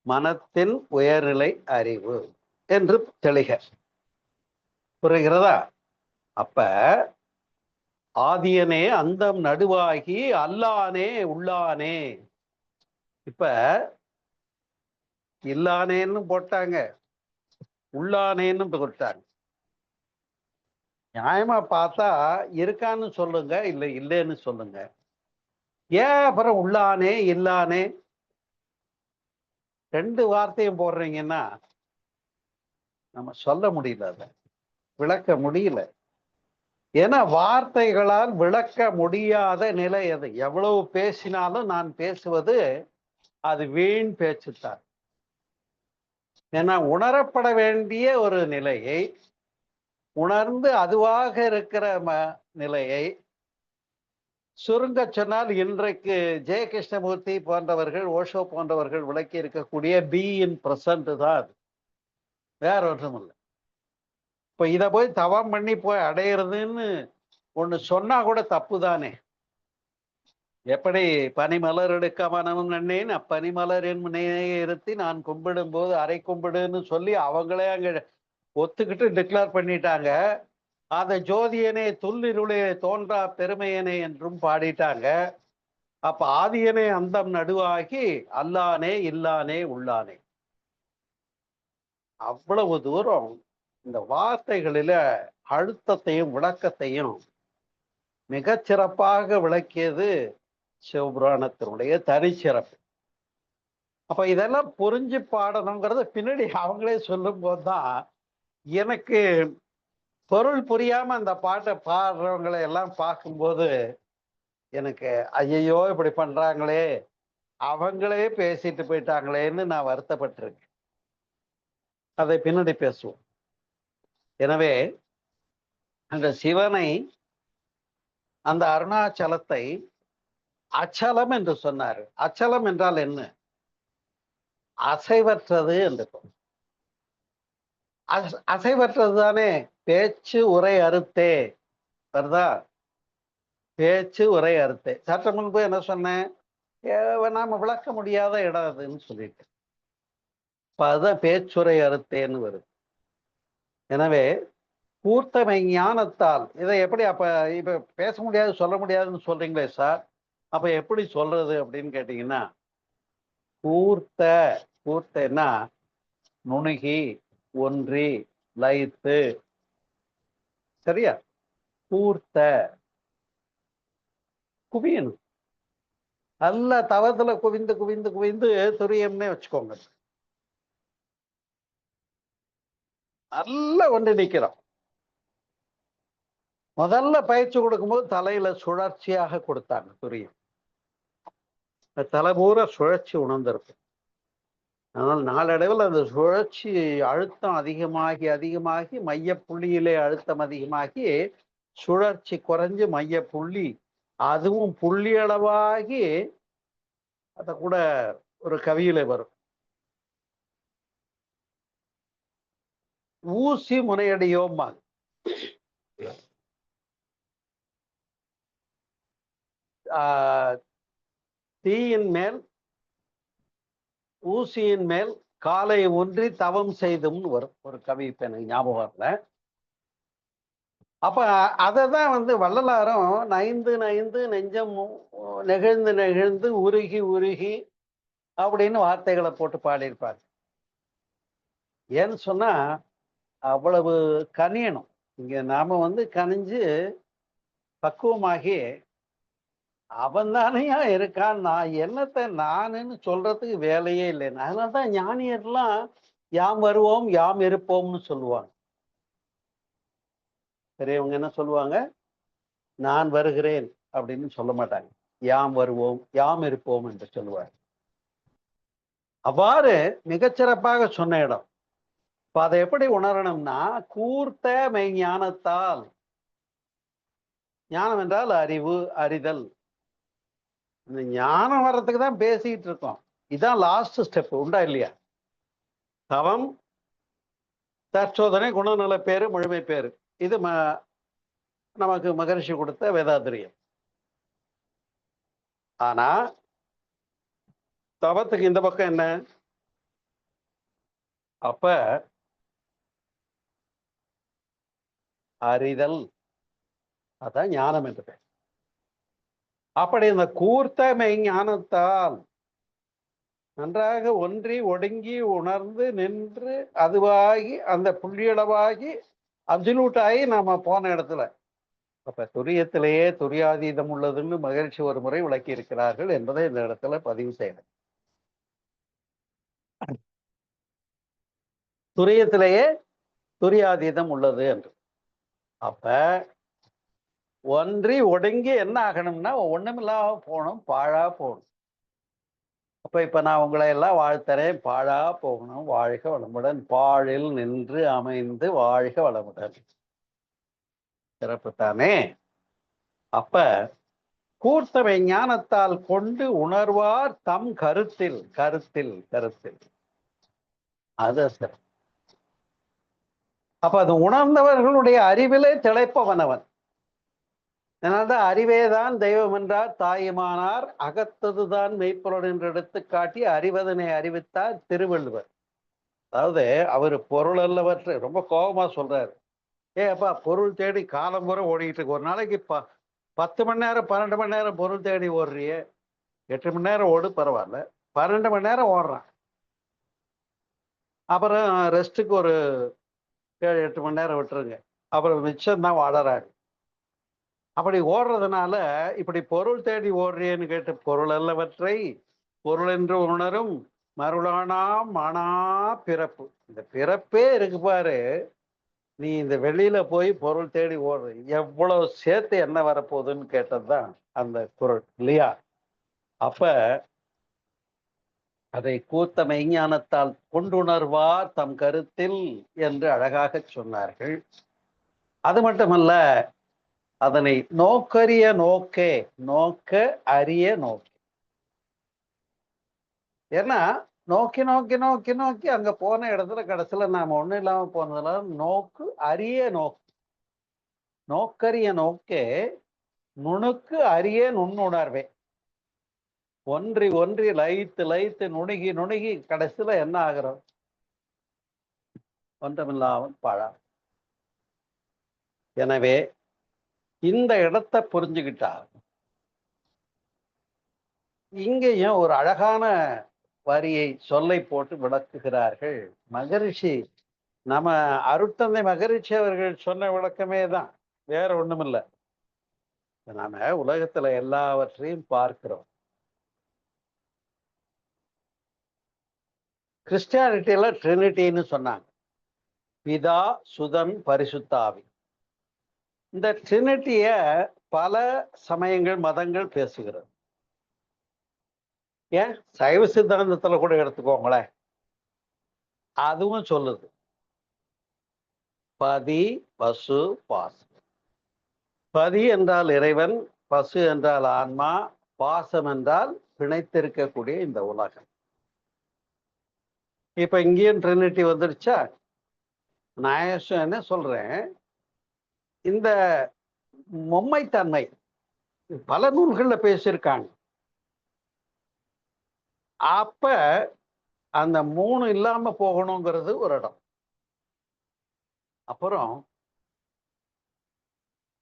மனத்தின் உயர்நிலை அறிவு என்று தெளிக. புரிகிறதா? அப்ப ஆதியனே அந்தம் நடுவாகி அல்லானே உள்ளானே. இப்ப இல்லானேன்னு போட்டாங்க, உள்ளானேன்னு போட்டாங்க. நியாயமா பார்த்தா இருக்கான்னு சொல்லுங்க, இல்லை இல்லைன்னு சொல்லுங்க. ஏன் அப்புறம் உள்ளானே இல்லானே 2 வார்த்தையும் போடுறீங்கன்னா நம்ம சொல்ல முடியல, அதை விளக்க முடியல. ஏன்னா வார்த்தைகளால் விளக்க முடியாத நிலை அது. எவ்வளவு பேசினாலும் நான் பேசுவது அது வீண் பேச்சுத்தான். ஏன்னா உணரப்பட வேண்டிய ஒரு நிலையை உணர்ந்து அதுவாக இருக்கிற நிலையை சுருங்க சொன்னால் இன்றைக்கு ஜெய கிருஷ்ணமூர்த்தி போன்றவர்கள், ஓஷோ போன்றவர்கள் விளக்கி இருக்கக்கூடிய பி இன் பிரசன்ட் தான் அது, வேற ஒன்றும் இல்லை. இப்ப இத போய் தவம் பண்ணி போய் அடையிறதுன்னு ஒண்ணு சொன்னா கூட தப்பு தானே. எப்படி பனிமலர் எடுக்க மனமும் நன்னேன் அப்பனிமலர் என் முனையே இருத்தி நான் கும்பிடும் போது அரை கும்பிடுன்னு சொல்லி அவங்களே அங்க ஒத்துக்கிட்டு டிக்ளேர் பண்ணிட்டாங்க. அந்த ஜோதியனே துள்ளிருளே தோன்றா பெருமையனே என்றும் பாடிட்டாங்க. அப்ப ஆதியனே அந்தம் நடுவாகி அல்லானே இல்லானே உள்ளானே. அவ்வளவு தூரம் இந்த வார்த்தைகளில அழுத்தத்தையும் விளக்கத்தையும் மிகச்சிறப்பாக விளக்கியது சிவபுராணத்தினுடைய தனிச்சிறப்பு. அப்ப இதெல்லாம் புரிஞ்சு பாடணுங்கிறத பின்னாடி அவங்களே சொல்லும் போதுதான் எனக்கு பொருள் புரியாம அந்த பாட்டை பாடுறவங்களை எல்லாம் பார்க்கும்போது எனக்கு ஐயையோ இப்படி பண்றாங்களே, அவங்களே பேசிட்டு போயிட்டாங்களேன்னு நான் வருத்தப்பட்டிருக்கேன். அதை பின்னாடி பேசுவோம். எனவே அந்த சிவனை, அந்த அருணாச்சலத்தை அச்சலம் என்று சொன்னார். அச்சலம் என்றால் என்ன? அசைவற்றது என்று. அசைவற்றது தானே. பேச்சு உரை அறுத்தே வருதா? பேச்சு உரை அறுத்தே. சற்று முன்பு என்ன சொன்னேன்? நாம விளக்க முடியாத இடம் அதுன்னு சொல்லிட்டு, இப்ப அதுதான் பேச்சுரை அறுத்தேன்னு வருது. எனவே கூர்த்தமை ஞானத்தால் இதை எப்படி அப்ப இப்ப பேச முடியாது சொல்ல முடியாதுன்னு சொல்றீங்களே சார், அப்ப எப்படி சொல்றது அப்படின்னு கேட்டீங்கன்னா, கூர்த்தன்னா நுணுகி ஒன்றி லயித்து, சரியா? கூர்த்த குவியணும். நல்ல தவத்துல குவிந்து குவிந்து குவிந்து துரியம்னே வச்சுக்கோங்க. நல்ல ஒன்று நிக்கிறோம். முதல்ல பயிற்சி கொடுக்கும்போது தலையில சுழற்சியாக கொடுத்தாங்க துரியம். தலைபூரா சுழற்சி உணர்ந்திருக்கும். அதனால் நாளடைவில் அந்த சுழற்சி அழுத்தம் அதிகமாகி அதிகமாகி மைய புள்ளியிலே அழுத்தம் அதிகமாகி சுழற்சி குறைஞ்சு மைய புள்ளி, அதுவும் புள்ளி அளவாகி அத கூட ஒரு கவியில வரும். ஊசி முனையடியோம்மா. தீயின் மேல் ஊசியின் மேல் காலை ஒன்றி தவம் செய்தும்னு வரும் ஒரு கவி. இப்ப எனக்கு ஞாபகம் வரல. அப்ப அததான் வள்ளலாரும் நைந்து நைந்து நெஞ்சம் நெகிழ்ந்து நெகிழ்ந்து உருகி உருகி அப்படின்னு வார்த்தைகளை போட்டு பாடியிருப்பார். ஏன்னு சொன்னா அவ்வளவு கனியணும். இங்க நாம கனிஞ்சு பக்குவமாகி அவன் தானையா இருக்கான், நான் என்னத்தை நானுன்னு சொல்றதுக்கு வேலையே இல்லைன்னு. அதனாலதான் ஞானியர்லாம் யாம் வருவோம் யாம் இருப்போம்னு சொல்லுவாங்க. பெரியவங்க என்ன சொல்லுவாங்க? நான் வருகிறேன் அப்படின்னு சொல்ல மாட்டாங்க. யாம் வருவோம் யாம் இருப்போம் என்று சொல்லுவார். அவ்வாறு மிகச்சிறப்பாக சொன்ன இடம். இப்ப அதை எப்படி உணரணும்னா, கூர்த்த மெய் ஞானத்தால். ஞானம் என்றால் அறிவு, அறிதல். இந்த ஞானம் வர்றதுக்கு தான் பேசிட்டு இருக்கோம். இதுதான் லாஸ்ட் ஸ்டெப். உண்டா இல்லையா? தவம், தற்சோதனை, குணநல பேரு, முழுமை பேரு. இது நமக்கு மகரிஷி கொடுத்த வேதாத்திரியம். ஆனா தவத்துக்கு இந்த பக்கம் என்ன? அப்ப அறிதல், அதான் ஞானம் என்று பேர். அப்படி இந்த கூர்த்த மெய் ஞானத்தால் நன்றாக ஒன்றி ஒடுங்கி உணர்ந்து நின்று அதுவாகி அந்த புள்ளியளவாகி அப்சல்யூட் ஆகி நாம போன இடத்துல, அப்ப துரியத்திலேயே துரியாதீதம் உள்ளதுன்னு மகிழ்ச்சி ஒரு முறை விளக்கி இருக்கிறார்கள் என்பதை இந்த இடத்துல பதிவு செய்யணும். துரியத்திலேயே துரியாதீதம் உள்ளது என்று. அப்ப ஒன்றி ஒடுங்கி என்ன ஆகணும்னா ஒண்ணுமில்லாம போகணும், பாழா போகணும். அப்ப இப்ப நான் உங்களை எல்லாம் வாழ்த்துறேன், பாழா போகணும், வாழ்க வளமுடன், பாழில் நின்று அமைந்து வாழ்க வளமுடன். சிறப்பு தானே? அப்ப கூர்த்தமை ஞானத்தால் கொண்டு உணர்வார் தம் கருத்தில் கருத்தில் கருத்தில் அது சரி. அப்ப அது உணர்ந்தவர்களுடைய அறிவிலே திளைப்பவனவன். அதனால்தான் அறிவேதான் தெய்வம் என்றார் தாயுமானார், அகத்ததுதான் மெய்ப்பொருள் என்று எடுத்து காட்டி அறிவதனை அறிவித்தார் திருவள்ளுவர். அதாவது அவர் பொருள் அல்லவற்றை ரொம்ப கோபமா சொல்றாரு. அப்பா பொருள் தேடி காலம் பூரா ஓடிக்கிட்டு இருக்கு. ஒரு நாளைக்கு 10 மணி நேரம் 12 மணி நேரம் பொருள் தேடி ஓடுறிய, 8 மணி நேரம் ஓடு பரவாயில்ல, 12 மணி நேரம் ஓடுறான். அப்புறம் ரெஸ்ட்டுக்கு ஒரு 7-8 மணி நேரம் விட்டுருங்க, அப்புறம் மிச்சம் தான் வாழறாரு. அப்படி ஓடுறதுனால இப்படி பொருள் தேடி ஓடுறியன்னு கேட்டு பொருள் அல்லவற்றை பொருள் என்று உணரும் மருளானாம் மானா பிறப்பு. இந்த பிறப்பே இருக்கு பாரு, நீ இந்த வெளியில போய் பொருள் தேடி ஓடுற, எவ்வளவு சேர்த்து என்ன வரப்போகுதுன்னு கேட்டதுதான் அந்த குறள் இல்லையா? அப்ப அதை கூத்த மெய்ஞானத்தால் கொண்டுணர்வார் தம் கருத்தில் என்று அழகாக சொன்னார்கள். அது மட்டுமல்ல, அதனை நோக்கரிய நோக்கே நோக்க அரிய நோக்கே. ஏன்னா நோக்கி நோக்கி நோக்கி நோக்கி அங்க போன இடத்துல கடைசியில நாம ஒண்ணும் இல்லாம போனதுல நோக்கு அரிய நோக்கு, நோக்கரிய நோக்கே நுணுக்கு அரிய நுண்ணுணர்வே. ஒன்றி ஒன்றி லயித்து லயித்து நுணுகி நுணுகி கடைசியில என்ன ஆகிறோம்? ஒன்றமில்லாமல் பாழா. எனவே இந்த இடத்தை புரிஞ்சுக்கிட்டா இங்கேயும் ஒரு அழகான வரியை சொல்லை போட்டு விளக்குகிறார்கள் மகரிஷி. நம்ம அருட்தந்தை மகரிஷி அவர்கள் சொன்ன விளக்கமே தான், வேற ஒண்ணும் இல்லை. நாம உலகத்துல எல்லாவற்றையும் பார்க்கிறோம். கிறிஸ்டியானிட்டியில ட்ரினிட்டின்னு சொன்னாங்க, பிதா சுதன் பரிசுத்தாவி. இந்த ட்ரினிட்டிய பல சமயங்கள் மதங்கள் பேசுகிறது. ஏன் சைவ சித்தாந்தத்துல கூட எடுத்துக்கோங்களேன், அதுவும் சொல்லுது பதி பசு பாசம். பதி என்றால் இறைவன், பசு என்றால் ஆன்மா, பாசம் என்றால் பிணைத்திருக்கக்கூடிய இந்த உலகம். இப்ப இங்கேயும் ட்ரினிட்டி வந்துருச்சா? நான் என்ன சொல்றேன், இந்த மும்மைத்தன்மை பல நூல்கள்ல பேசியிருக்காங்க. அப்ப அந்த 3 இல்லாம போகணுங்கிறது ஒரு இடம். அப்புறம்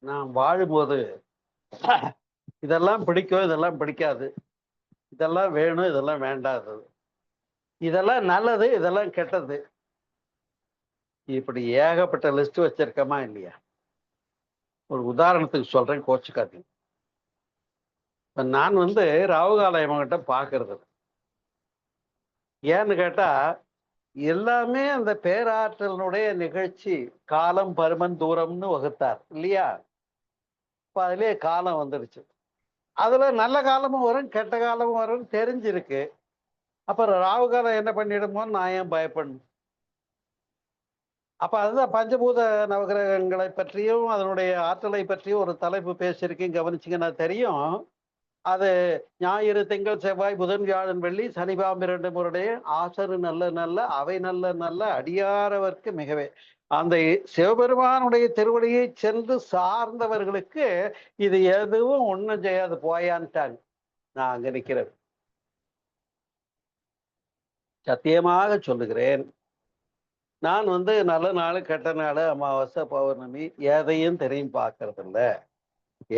நான் வாழும்போது இதெல்லாம் பிடிக்கும், இதெல்லாம் பிடிக்காது, இதெல்லாம் வேணும், இதெல்லாம் வேண்டாதது, இதெல்லாம் நல்லது, இதெல்லாம் கெட்டது, இப்படி ஏகப்பட்ட லிஸ்ட் வச்சிருக்கமா இல்லையா? ஒரு உதாரணத்துக்கு சொல்றேன், கோச்சுக்காதீங்க. இப்ப நான் ராவுகால இவங்கிட்ட பாக்குறது, ஏன்னு கேட்டா எல்லாமே அந்த பேராற்றலினுடைய நிகழ்ச்சி. காலம் பருமன் தூரம்னு வகுத்தார் இல்லையா? இப்ப அதுலயே காலம் வந்துருச்சு. அதுல நல்ல காலமும் வரும் கெட்ட காலமும் வரும் தெரிஞ்சிருக்கு. அப்புறம் ராகு காலம் என்ன பண்ணிடுமோ நான் ஏன் பயப்படணும்? அப்ப அதுதான் பஞ்சபூத நவகிரகங்களை பற்றியும் அதனுடைய ஆற்றலை பற்றியும் ஒரு தலைப்பு பேசியிருக்கேன், கவனிச்சிங்கன்னா தெரியும். அது ஞாயிறு திங்கள் செவ்வாய் புதன் வியாழன் வெள்ளி சனி பாம்பு 2 முறையே ஆசரு நல்ல நல்ல அவை நல்ல நல்ல அடியாரவர்க்கு மிகவே. அந்த சிவபெருமானுடைய திருவடியை சென்று சார்ந்தவர்களுக்கு இது எதுவும் ஒண்ணும் செய்யாது, போயான்ட்டாங்க. நான் அங்க நிக்கிறேன், சத்தியமாக சொல்லுகிறேன். நான் நல்ல நாள் கெட்ட நாள் அமாவாசை பௌர்ணமி எதையும் தெரியும் பார்க்கறது இல்லை.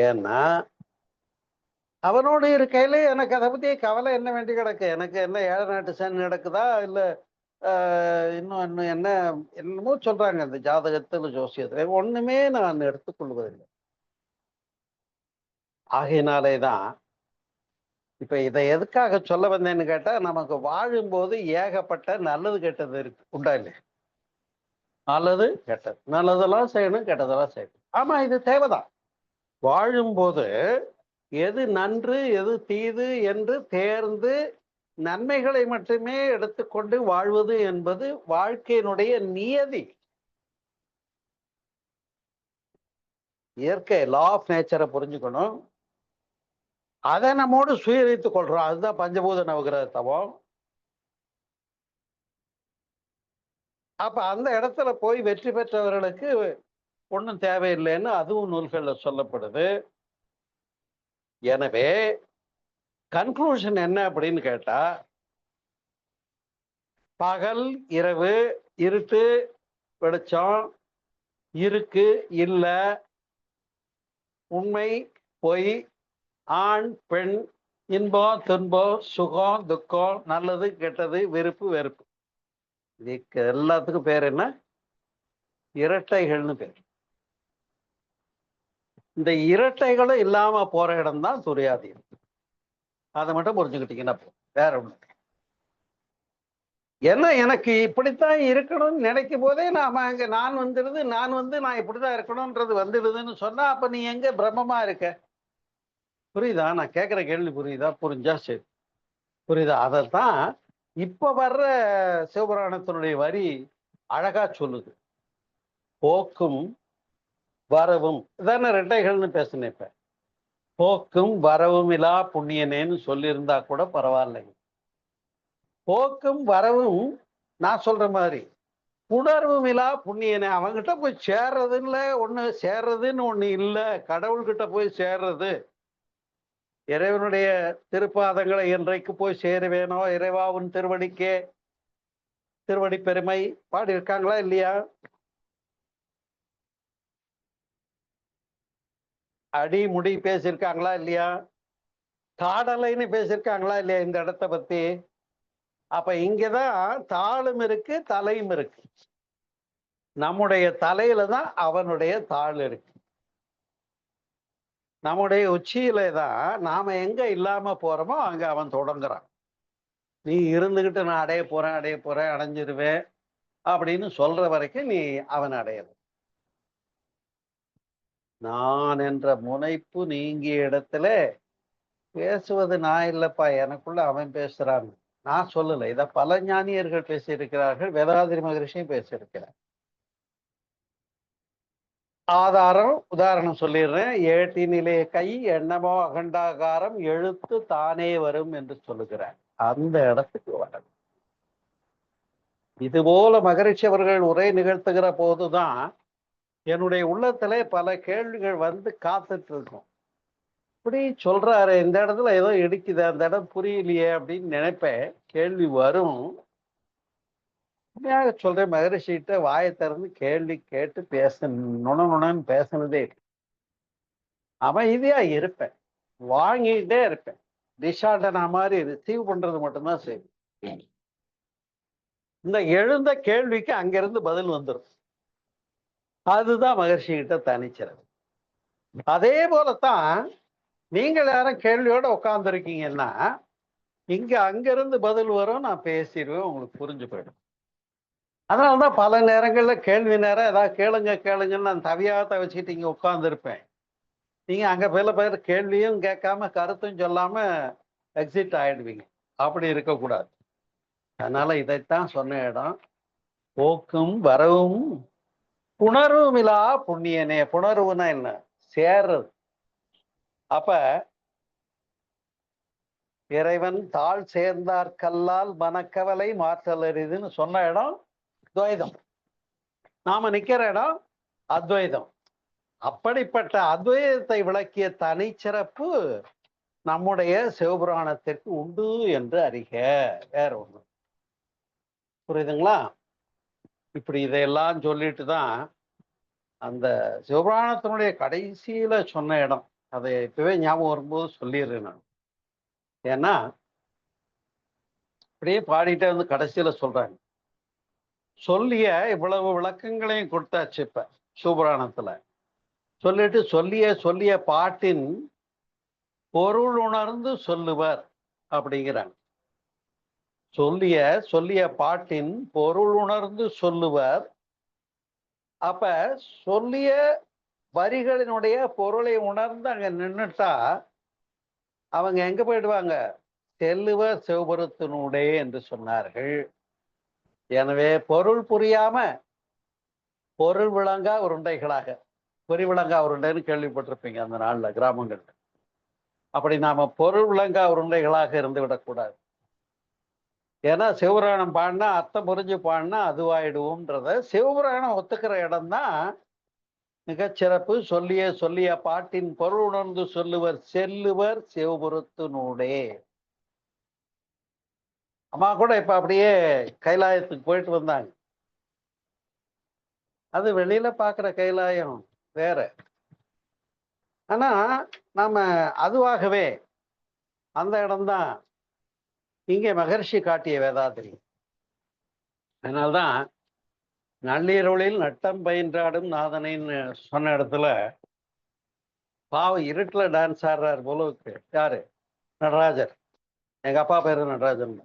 ஏன்னா அவனோட இருக்கையில எனக்கு அதை பத்தி கவலை என்ன வேண்டி கிடக்கு? எனக்கு என்ன 7 நாட்டு சனி நடக்குதா, இல்ல இன்னும் என்ன என்னமோ சொல்றாங்க அந்த ஜாதகத்துல ஜோசியத்துல, ஒண்ணுமே நான் எடுத்துக்கொள்வதில்லை. ஆகையினாலேதான் இப்ப இதை எதுக்காக சொல்ல வந்தேன்னு கேட்டா, நமக்கு வாழும்போது ஏகப்பட்ட நல்லது கெட்டது இருக்கு, உண்டா இல்லை? நல்லது கெட்டது, நல்லதெல்லாம் செய்யணும், கெட்டதெல்லாம் செய்யணும். ஆமா, இது தேவைதான். வாழும்போது எது நன்று எது தீது என்று தேர்ந்து நன்மைகளை மட்டுமே எடுத்துக்கொண்டு வாழ்வது என்பது வாழ்க்கையினுடைய நியதி. இயற்கை லா ஆஃப் நேச்சரை புரிஞ்சுக்கணும். அதை நம்மோடு சுயரித்துக் கொள்றோம். அதுதான் பஞ்சபூத நவகிரக தவம். அப்ப அந்த இடத்துல போய் வெற்றி பெற்றவர்களுக்கு ஒன்றும் தேவையில்லைன்னு அதுவும் நூல்கள்ல சொல்லப்படுது. எனவே கன்க்ளூஷன் என்ன அப்படின்னு கேட்டா, பகல் இரவு, இருட்டு வெளிச்சம், இருக்கு இல்ல, உண்மை பொய், ஆண் பெண், இன்பம் துன்பம், சுகம் துக்கம், நல்லது கெட்டது, விருப்பு வெறுப்பு, இதுக்கு எல்லாத்துக்கும் பேர் என்ன? இரட்டைகள்னு பேர். இந்த இரட்டைகளும் இல்லாம போற இடம் தான் துரியாதீனம். அதை மட்டும் புரிஞ்சுக்கிட்டீங்கன்னா வேற ஒண்ணு. ஏன்னா எனக்கு இப்படித்தான் இருக்கணும்னு நினைக்கும் போதே நாம அங்க நான் வந்துடுது, நான் இப்படிதான் இருக்கணும்ன்றது வந்துடுதுன்னு சொன்னா அப்ப நீ எங்க பிரம்மமா இருக்க? புரியுதா? நான் கேட்கிற கேள்வி புரியுதா? புரிஞ்சா சரி. புரியுதா? அதைத்தான் இப்ப வர்ற சிவபுராணத்தினுடைய வரி அழகா சொல்லுது. போக்கும் வரவும் இதான ரெட்டைகள்னு பேசுனேன். இப்ப போக்கும் வரவும் இல்லா புண்ணியனேன்னு சொல்லியிருந்தா கூட பரவாயில்லை. போக்கும் வரவும் நான் சொல்ற மாதிரி உணர்வும் இல்லா புண்ணியனே. அவங்கிட்ட போய் சேர்றதுன்னு ஒண்ணு இல்லை. கடவுள்கிட்ட போய் சேர்றது, இறைவனுடைய திருப்பாதங்களை என்றைக்கு போய் சேருவேனோ இறைவா உன் திருவடிக்கே, திருவடி பெருமை பாடி இருக்காங்களா இல்லையா? அடி முடி பேசியிருக்காங்களா இல்லையா? காடலைன்னு பேசியிருக்காங்களா இல்லையா இந்த இடத்த பத்தி? அப்ப இங்கதான் தாளும் இருக்கு தலையும் இருக்கு. நம்முடைய தலையில தான் அவனுடைய தாள் இருக்கு. நம்முடைய உச்சியில தான் நாம எங்க இல்லாம போறோமோ அங்க அவன் தொடங்குறான். நீ இருந்துகிட்டு நான் அடைய போறேன் அடைஞ்சிருவேன் அப்படின்னு சொல்ற வரைக்கும் நீ அவன் அடையணும். நான் என்ற முனைப்பு நீங்கிய இடத்துல பேசுவது நான் இல்லப்பா, எனக்குள்ள அவன் பேசுறான். நான் சொல்லல, இத பல ஞானியர்கள் பேசியிருக்கிறார்கள், வேதாதிரி மகரிஷியும் பேசியிருக்கிறார். ஆதாரம் உதாரணம் சொல்லிடுறேன். ஏட்டினிலே கை எண்ணமோ அகண்டாகாரம் எழுத்து தானே வரும் என்று சொல்லுகிறார். அந்த இடத்துக்கு வரணும். இது போல மகரிஷி அவர்கள் உரை நிகழ்த்துகிற போதுதான் என்னுடைய உள்ளத்திலே பல கேள்விகள் வந்து காத்துட்டு இருக்கும். இப்படி சொல்றாரு, இந்த இடத்துல ஏதோ இடிக்குது, அந்த இடம் புரியலையே அப்படின்னு நினைப்பேன். கேள்வி வரும். உண்மையாக சொல்றேன், மகரிஷிகிட்ட வாயை திறந்து கேள்வி கேட்டு நுணன்னு பேசினதே அமைதியா இருப்பேன், வாங்கிட்டே இருப்பேன். டிஷாண்டனா மாதிரி ரிசீவ் பண்றது மட்டும்தான் சரி. இந்த எழுந்த கேள்விக்கு அங்கிருந்து பதில் வந்துடும். அதுதான் மகர்ஷி கிட்ட தனிச்சிறது. அதே போலத்தான் நீங்கள் யாரும் கேள்வியோட உட்கார்ந்துருக்கீங்கன்னா இங்க அங்கிருந்து பதில் வரும், நான் பேசிடுவேன், உங்களுக்கு புரிஞ்சு போயிடும். அதனாலதான் பல நேரங்கள்ல கேள்வி நேரம் ஏதாவது கேளுங்கன்னு நான் தவியாத்த வச்சுக்கிட்டு இங்க உட்கார்ந்துருப்பேன். நீங்க அங்க பல பேர் கேள்வியும் கேட்காம கருத்தும் சொல்லாம எக்ஸிட் ஆயிடுவீங்க. அப்படி இருக்கக்கூடாது. அதனால இதைத்தான் சொன்ன இடம். போக்கும் வரவும் புணர்வும் இல்லா புண்ணியனே. புணர்வுனா என்ன? சேர்றது. அப்ப இறைவன் தாழ் சேர்ந்தார் கல்லால் மனக்கவலை மாற்றல் அரிதுன்னு சொன்ன இடம் துவைதம். நாம நிக்கிற இடம் அத்வைதம். அப்படிப்பட்ட அத்வைதத்தை விளக்கிய தனிச்சிறப்பு நம்முடைய சிவபுராணத்திற்கு உண்டு என்று அறிக. வேற ஒண்ணு. புரியுதுங்களா? இப்படி இதையெல்லாம் சொல்லிட்டு தான் அந்த சிவபுராணத்தினுடைய கடைசியில சொன்ன இடம், அதை இப்பவே ஞாபகம் வரும்போது சொல்லிடுறேன் நான். ஏன்னா அப்படியே பாடிட்டே வந்து கடைசியில சொல்றாங்க. சொல்லிய இவ்வளவு விளக்கங்களையும் கொடுத்தாச்சு இப்ப சிவபுராணத்துல. சொல்லிட்டு சொல்லிய பாட்டின் பொருள் உணர்ந்து சொல்லுவர் அப்படிங்கிறாங்க. சொல்லிய பாட்டின் பொருள் உணர்ந்து சொல்லுவர். அப்ப சொல்லிய வரிகளினுடைய பொருளை உணர்ந்து அங்க நின்னுட்டா அவங்க எங்க போயிடுவாங்க? செல்லுவர் சிவபுரத்தினுடைய என்று சொன்னார்கள். எனவே பொருள் புரியாம பொருள் விளங்கா உருண்டைகளாக, பொறி விளங்கா உருண்டைன்னு கேள்விப்பட்டிருப்பீங்க அந்த நாள்ல கிராமங்கள்ல. அப்படி நாம பொருள் விளங்கா உருண்டைகளாக இருந்து விடக்கூடாது. ஏன்னா சிவபுராணம் பாடினா அர்த்தம் புரிஞ்சு பாடினா அதுவாயிடுவோம்ன்றத சிவபுராணம் ஒத்துக்கிற இடம்தான் மிகச்சிறப்பு. சொல்லிய சொல்லிய பாட்டின் பொருள் உணர்ந்து சொல்லுவர் செல்லுவர் சிவபுரத்து நூடே. அம்மா கூட இப்ப அப்படியே கைலாயத்துக்கு போயிட்டு வந்தாங்க. அது வெளியில பாக்குற கைலாயம் வேற. ஆனா நாம அதுவாகவே அந்த இடம்தான் இங்கே மகர்ஷி காட்டிய வேதாத்திரி. அதனால்தான் நள்ளிரவுளில் நட்டம் பயின்றாடும் நாதனைன்னு சொன்ன இடத்துல பாவம் இருட்டுல டான்ஸ் ஆடுறாரு போல இருக்கு. யாரு? நடராஜர். எங்க அப்பா பேரு நடராஜன்.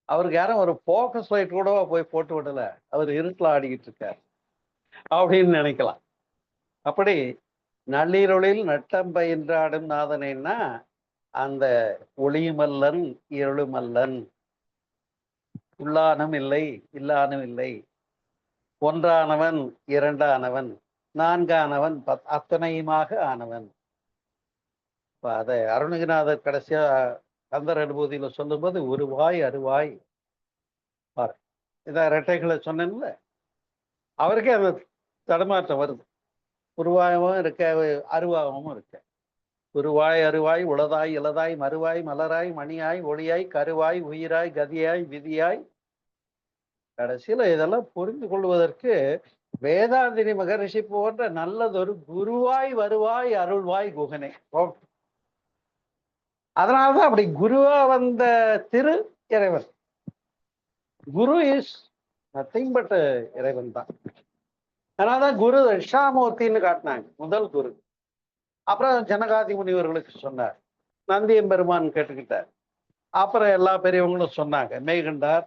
அவருக்கு யாரும் ஒரு போக்கஸ் லைட் கூட போய் போட்டு விடல, அவர் இருட்டுல ஆடிக்கிட்டு இருக்கார் அப்படின்னு நினைக்கலாம். அப்படி நள்ளிரவுளில் நட்டம் பயின்றாடும் நாதனைன்னா அந்த ஒளியுமல்லன் இருளுமல்லன், உள்ளானும் இல்லை இல்லானும் இல்லை, ஒன்றானவன் இரண்டானவன் நான்கானவன் அத்தனையுமாக ஆனவன். அதை அருணகிரிநாதர் கடைசியா கந்தர் அனுபூதியில சொல்லும்போது உருவாய் அருவாய் பாரு, இதான் இரட்டைகளை சொன்னேன்ல, அவருக்கே அந்த தடுமாற்றம் வருது. உருவாகவும் இருக்க அருவாகவும் இருக்க. உருவாய் அருவாய் உளதாய் இளதாய் மறுவாய் மலராய் மணியாய் ஒளியாய் கருவாய் உயிராய் கதியாய் விதியாய். கடைசியில இதெல்லாம் புரிந்து கொள்வதற்கு வேதாந்திரி மகரிஷி போன்ற நல்லதொரு குருவாய் வருவாய் அருள்வாய் குகனே. அதனாலதான் அப்படி குருவா வந்த திரு இறைவன். குரு இஸ் நத்திங் பட் இறைவன் தான். அதனாலதான் குரு தட்சிணாமூர்த்தின்னு காட்டினாங்க, முதல் குரு. அப்புறம் ஜனகாதி முனிவர்களுக்கு சொன்னார், நந்தியம் பெருமான் கேட்டுக்கிட்டார். அப்புறம் எல்லா பெரியவங்களும் சொன்னாங்க, மெய்கண்டார்,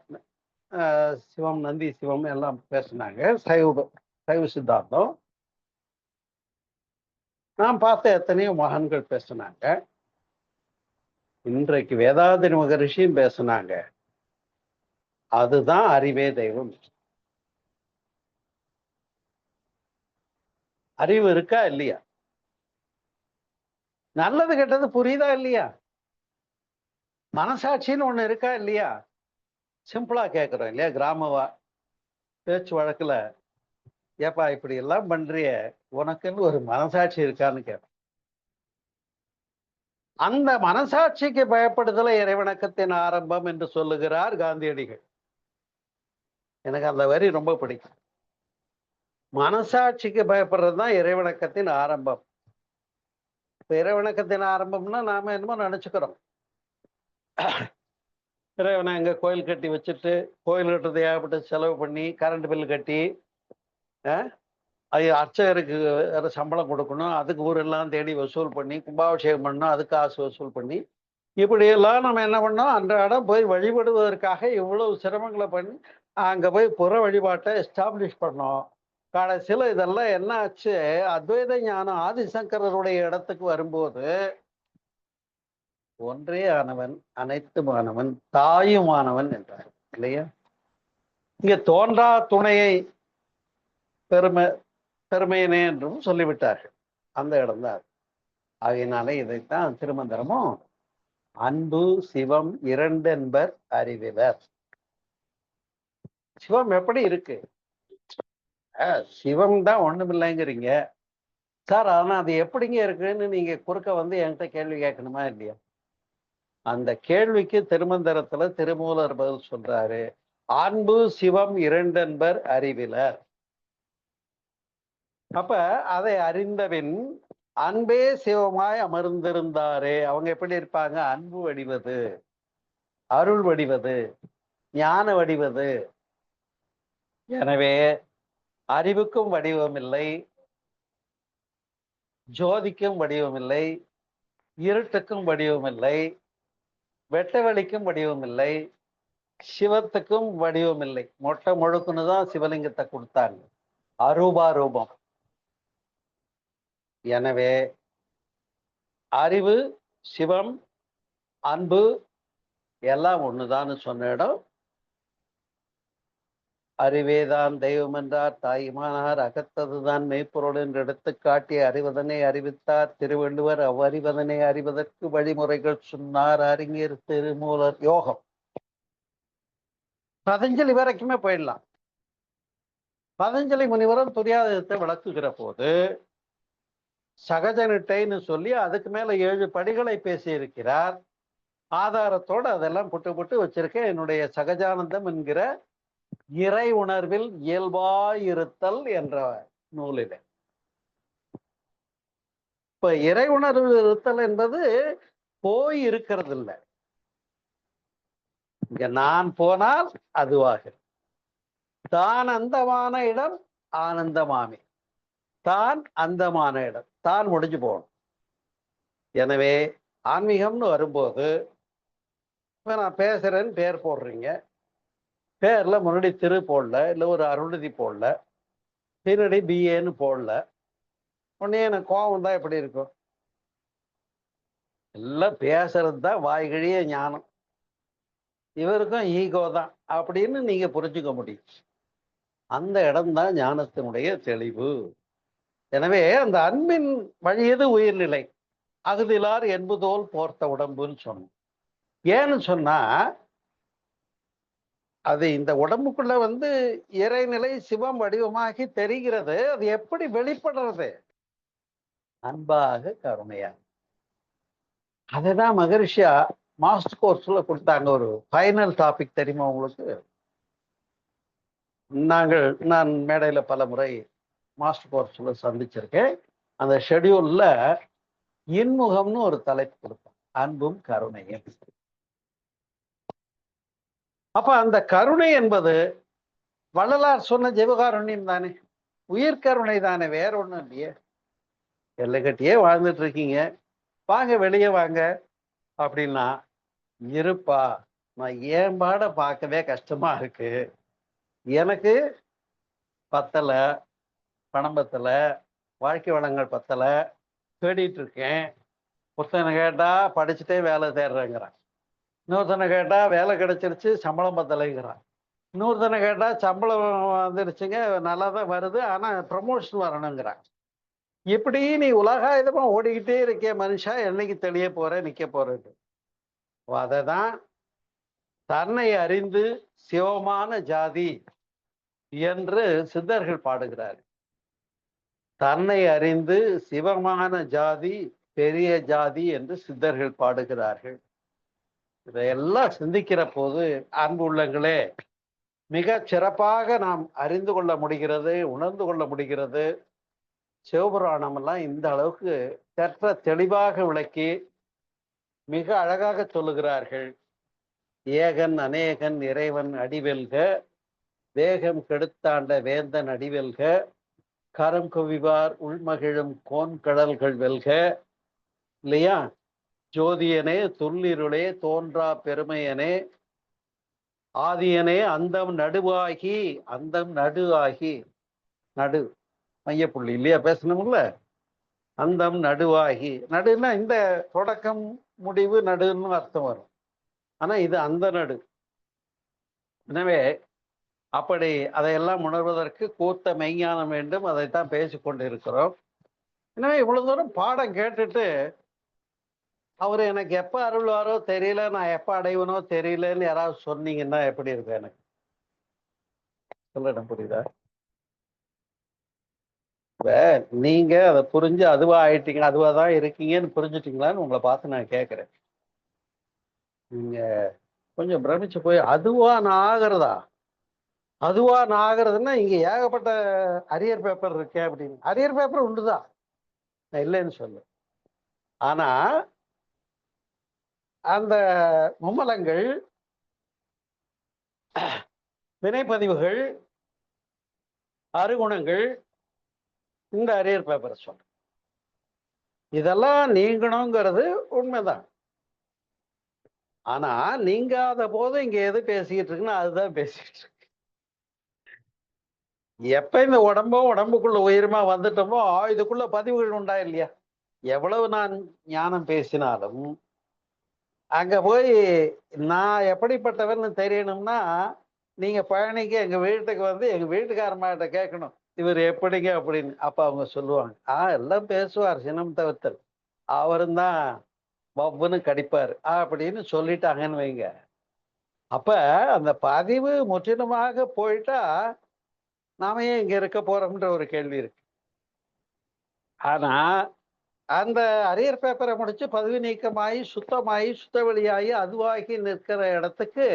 சிவம், நந்தி சிவம் எல்லாம் பேசினாங்க. சைவ சித்தாந்தம் நான் பார்த்த எத்தனையோ மகான்கள் பேசினாங்க. இன்றைக்கு வேதாந்திரி மகரிஷியும் பேசினாங்க. அதுதான் அறிவே தெய்வம். அறிவு இருக்கா இல்லையா? நல்லது கெட்டது புரியுதா இல்லையா? மனசாட்சின்னு ஒண்ணு இருக்கா இல்லையா? சிம்பிளா கேட்கிறோம் இல்லையா? கிராமவா பேச்சு வழக்குல, ஏப்பா இப்படி எல்லாம் பண்றிய, உனக்குன்னு ஒரு மனசாட்சி இருக்கான்னு கேட்பேன். அந்த மனசாட்சிக்கு பயப்படுதல இறைவணக்கத்தின் ஆரம்பம் என்று சொல்லுகிறார் காந்தியடிகள். எனக்கு அந்த வரி ரொம்ப பிடிக்கும். மனசாட்சிக்கு பயப்படுறதுதான் இறைவணக்கத்தின் ஆரம்பம். இப்ப இறைவணக்கத்தின் ஆரம்பம்னா நாம என்னமோ நினைச்சுக்கிறோம், இறைவனை எங்க கோயில் கட்டி வச்சுட்டு, கோயில் கட்டுறது ஏகப்பட்டு செலவு பண்ணி, கரண்ட் பில் கட்டி, அது அர்ச்சகருக்கு சம்பளம் கொடுக்கணும், அதுக்கு ஊரெல்லாம் தேடி வசூல் பண்ணி, கும்பாபிஷேகம் பண்ணணும், அதுக்கு காசு வசூல் பண்ணி, இப்படியெல்லாம் நம்ம என்ன பண்ணோம், அன்றாடம் போய் வழிபடுவதற்காக இவ்வளவு சிரமங்களை பண்ணி அங்க போய் புற வழிபாட்டை எஸ்டாப்ளிஷ் பண்ணோம். கடைசியில இதெல்லாம் என்ன ஆச்சு, அத்வைத ஞானம் ஆதிசங்கரருடைய இடத்துக்கு வரும்போது ஒன்றே ஆனவன் அனைத்துமானவன் தாயுமானவன் என்றார் இல்லையா? இங்க தோன்றா துணையை பெருமையனே என்றும் சொல்லிவிட்டார்கள். அந்த இடம்தான். ஆகையினாலே இதைத்தான் திருமந்திரமும் அன்பு சிவம் இரண்டென்பர் அறிவிலர். சிவம் எப்படி இருக்கு? சிவம் தான் ஒண்ணுமில்லைங்கிறீங்க சார், ஆனா அது எப்படிங்க இருக்குன்னு நீங்க குறுக்க வந்து என்கிட்ட கேள்வி கேட்கணுமா இல்லையா? அந்த கேள்விக்கு திருமந்திரத்துல திருமூலர் பதில் சொல்றாரு, அன்பு சிவம் இரண்டென்பர் அறிவிலர். அப்ப அதை அறிந்தபின் அன்பே சிவமாய் அமர்ந்திருந்தாரே, அவங்க எப்படி இருப்பாங்க? அன்பு வடிவது, அருள் வடிவது, ஞான வடிவது. எனவே அறிவுக்கும் வடிவம் இல்லை, ஜோதிக்கும் வடிவம் இல்லை, இருட்டுக்கும் வடிவம் இல்லை, வெட்ட வெளிக்கும் வடிவம் இல்லை, சிவத்துக்கும் வடிவம் இல்லை. மொட்டை முழுக்குன்னு தான் சிவலிங்கத்தை கொடுத்தாங்க, அரூபா ரூபம். எனவே அறிவு, சிவம், அன்பு எல்லாம் ஒண்ணுதான்னு சொன்ன இடம் அறிவேதான் தெய்வம் என்றார் தாய்மானார் அகத்ததுதான் மெய்ப்பொருள் என்று எடுத்து காட்டி அறிவதனை அறிவித்தார் திருவள்ளுவர் அவ்வறிவதனை அறிவதற்கு வழிமுறைகள் சொன்னார் அறிஞர் திருமூலர். யோகம் பதஞ்சலி வரைக்குமே போயிடலாம். பதஞ்சலி முனிவரும் துரியாதத்தை விளக்குகிற போது சகஜனிட்டைன்னு சொல்லி அதுக்கு மேல 7 படிகளை பேசி இருக்கிறார். ஆதாரத்தோடு அதெல்லாம் புட்டு வச்சிருக்கேன் என்னுடைய சகஜானந்தம் என்கிற இறை உணர்வில் இயல்பாயிருத்தல் என்ற நூலில். இப்ப இறை உணர்வு இருத்தல் என்பது போய் இருக்கிறது இல்லை. இங்க நான் போனால் அதுவாக தான் அந்தமான இடம் ஆனந்தமாமே, தான் அந்தமான இடம் தான் முடிஞ்சு போகணும். எனவே ஆன்மீகம்னு வரும்போது இப்ப நான் பேசுறேன்னு பேர் போடுறீங்க, பேர்ல முன்னாடி திரு போடல, இல்லை ஒரு அருள்நிதி போடல, பின்னாடி பிஏன்னு போடல, உடனே எனக்கு கோபம் தான் எப்படி இருக்கும்? எல்லாம் பேசுறது தான் வாய்கழிய ஞானம், இவருக்கும் ஈகோ தான் அப்படின்னு நீங்க புரிஞ்சுக்க முடியும். அந்த இடம்தான் ஞானத்தினுடைய தெளிவு. எனவே அந்த அன்பின் வழியது உயிர்நிலை அகுதிலார் என்பதோல் போர்த்த உடம்புன்னு சொன்னோம். ஏன்னு சொன்னா அது இந்த உடம்புக்குள்ள இறைநிலை சிவம் வடிவமாகி தெரிகிறது. அது எப்படி வெளிப்படுறது? அன்பாக கருணையா. அதுதான் மகரிஷியா மாஸ்டர் கோர்ஸ்ல கொடுத்தாங்க. ஒரு ஃபைனல் டாபிக் தெரியுமா உங்களுக்கு? நான் மேடையில பல முறை மாஸ்டர் கோர்ஸ்ல சந்திச்சிருக்கேன். அந்த ஷெடியூல்ல இன்முகம்னு ஒரு தலைப்பு கொடுத்தேன், அன்பும் கருணையும். அப்ப அந்த கருணை என்பது வள்ளலார் சொன்ன ஜீவகாருண்யம் தானே, உயிர் கருணை தானே, வேற ஒண்ணும் இல்லையே. எல்லை கட்டியே வாழ்ந்துட்டு இருக்கீங்க, வாங்க வெளியே வாங்க அப்படின்னா, இருப்பா நான் ஏன் பாட பார்க்கவே கஷ்டமா இருக்கு, எனக்கு பத்தல, பணம் பத்தல, வாழ்க்கை வளங்கள் பத்தல, தேடிட்டு இருக்கேன். ஒருத்தனை கேட்டா படிச்சுட்டே வேலை தேடுறேங்கிறான், இன்னொருத்தனை கேட்டா வேலை கிடைச்சிருச்சு சம்பளம் பத்தலைங்கிறான், இன்னொருத்தனை கேட்டா சம்பளம் வந்துருச்சுங்க நல்லா தான் வருது ஆனா ப்ரமோஷன் வரணுங்கிறான். இப்படி நீ உலகாயுதமா ஓடிக்கிட்டே இருக்கிய மனுஷா, என்னைக்கு தெளிய போற நிக்க போறது? அததான் தன்னை அறிந்து சிவமான ஜாதி என்று சித்தர்கள் பாடுகிறார்கள். தன்னை அறிந்து சிவமான ஜாதி பெரிய ஜாதி என்று சித்தர்கள் பாடுகிறார்கள். இதையெல்லாம் சிந்திக்கிற போது அன்பு உள்ளங்களே, மிக சிறப்பாக நாம் அறிந்து கொள்ள முடிகிறது, உணர்ந்து கொள்ள முடிகிறது. சிவபுராணம் எல்லாம் இந்த அளவுக்கு சற்ற தெளிவாக விளக்கி மிக அழகாக சொல்லுகிறார்கள். ஏகன் அநேகன் இறைவன் அடிவெல்க, வேகம் கெடுத்தாண்ட வேந்தன் அடிவெல்க, கரம் குவிவார் உள்மகிழும் கோன் கடல்கள் வெல்க. இல்லையா? ஜோதியனே துள்ளிருளே தோன்றா பெருமையனே ஆதியனே அந்தம் நடுவாகி, அந்தம் நடு ஆகி, நடு மையப்புள்ளி இல்லையா பேசணும்ல, அந்தம் நடுவாகி. நடுன்னா இந்த தொடக்கம் முடிவு நடுன்னு அர்த்தம் வரும், ஆனா இது அந்த நடு. எனவே அப்படி அதையெல்லாம் உணர்வதற்கு கூத்த மெய்ஞானம் வேண்டும், அதைத்தான் பேசிக்கொண்டு இருக்கிறோம். எனவே இவ்வளவு தூரம் பாடம் கேட்டுட்டு அவரு எனக்கு எப்ப அருள்வாரோ தெரியல, நான் எப்ப அடைவனோ தெரியலன்னு யாராவது சொன்னீங்கன்னா எப்படி இருக்கும்? எனக்கு சொல்ல புரியுதா? இப்ப நீங்க அதை புரிஞ்சு அதுவா ஆயிட்டீங்க, அதுவா தான் இருக்கீங்கன்னு புரிஞ்சுட்டீங்களான்னு உங்களை பார்த்து நான் கேட்கிறேன். நீங்க கொஞ்சம் பிரமிச்சு போய் அதுவா நான் ஆகிறதா, அதுவா நான் ஆகிறதுன்னா இங்க ஏகப்பட்ட அரியர் பேப்பர் இருக்கேன் அப்படின்னு. அரியர் பேப்பர் உண்டுதான், நான் இல்லைன்னு சொல்லு. ஆனா அந்த மும்மலங்கள், வினைப்பதிவுகள், அருகுணங்கள், இந்த அரியர் பேப்பரை சொல்ற இதெல்லாம் நீங்கணுங்கிறது உண்மைதான். ஆனா நீங்காத போது இங்க எது பேசிக்கிட்டு இருக்குன்னா அதுதான் பேசிக்கிட்டு இருக்கு. எப்ப இந்த உடம்புக்குள்ள உயிரமா வந்துட்டோமோ இதுக்குள்ள பதிவுகள் உண்டா இல்லையா? எவ்வளவு நான் ஞானம் பேசினாலும் அங்க போய் நான் எப்படிப்பட்டவன்னு தெரியணும்னா நீங்க பழனிக்கு எங்க வீட்டுக்கு வந்து எங்க வீட்டுக்காரம்மாட்ட கேட்கணும், இவர் எப்படிங்க அப்படின்னு. அப்ப அவங்க சொல்லுவாங்க, எல்லாம் பேசுவார் சினம் தவிர்த்தல், அவரும் தான் பப்புன்னு கடிப்பாரு அப்படின்னு சொல்லிட்டாங்கன்னு வைங்க. அப்ப அந்த பதிவு முற்றிலுமாக போயிட்டா நாம ஏன் இங்க இருக்க போறோம்ன்ற ஒரு கேள்வி இருக்கு. ஆனா அந்த அரியர் பேப்பரை முடிச்சு பதவி நீக்கமாயி சுத்தமாயி சுத்தவெளியாகி அதுவாகி நிற்கிற இடத்துக்கு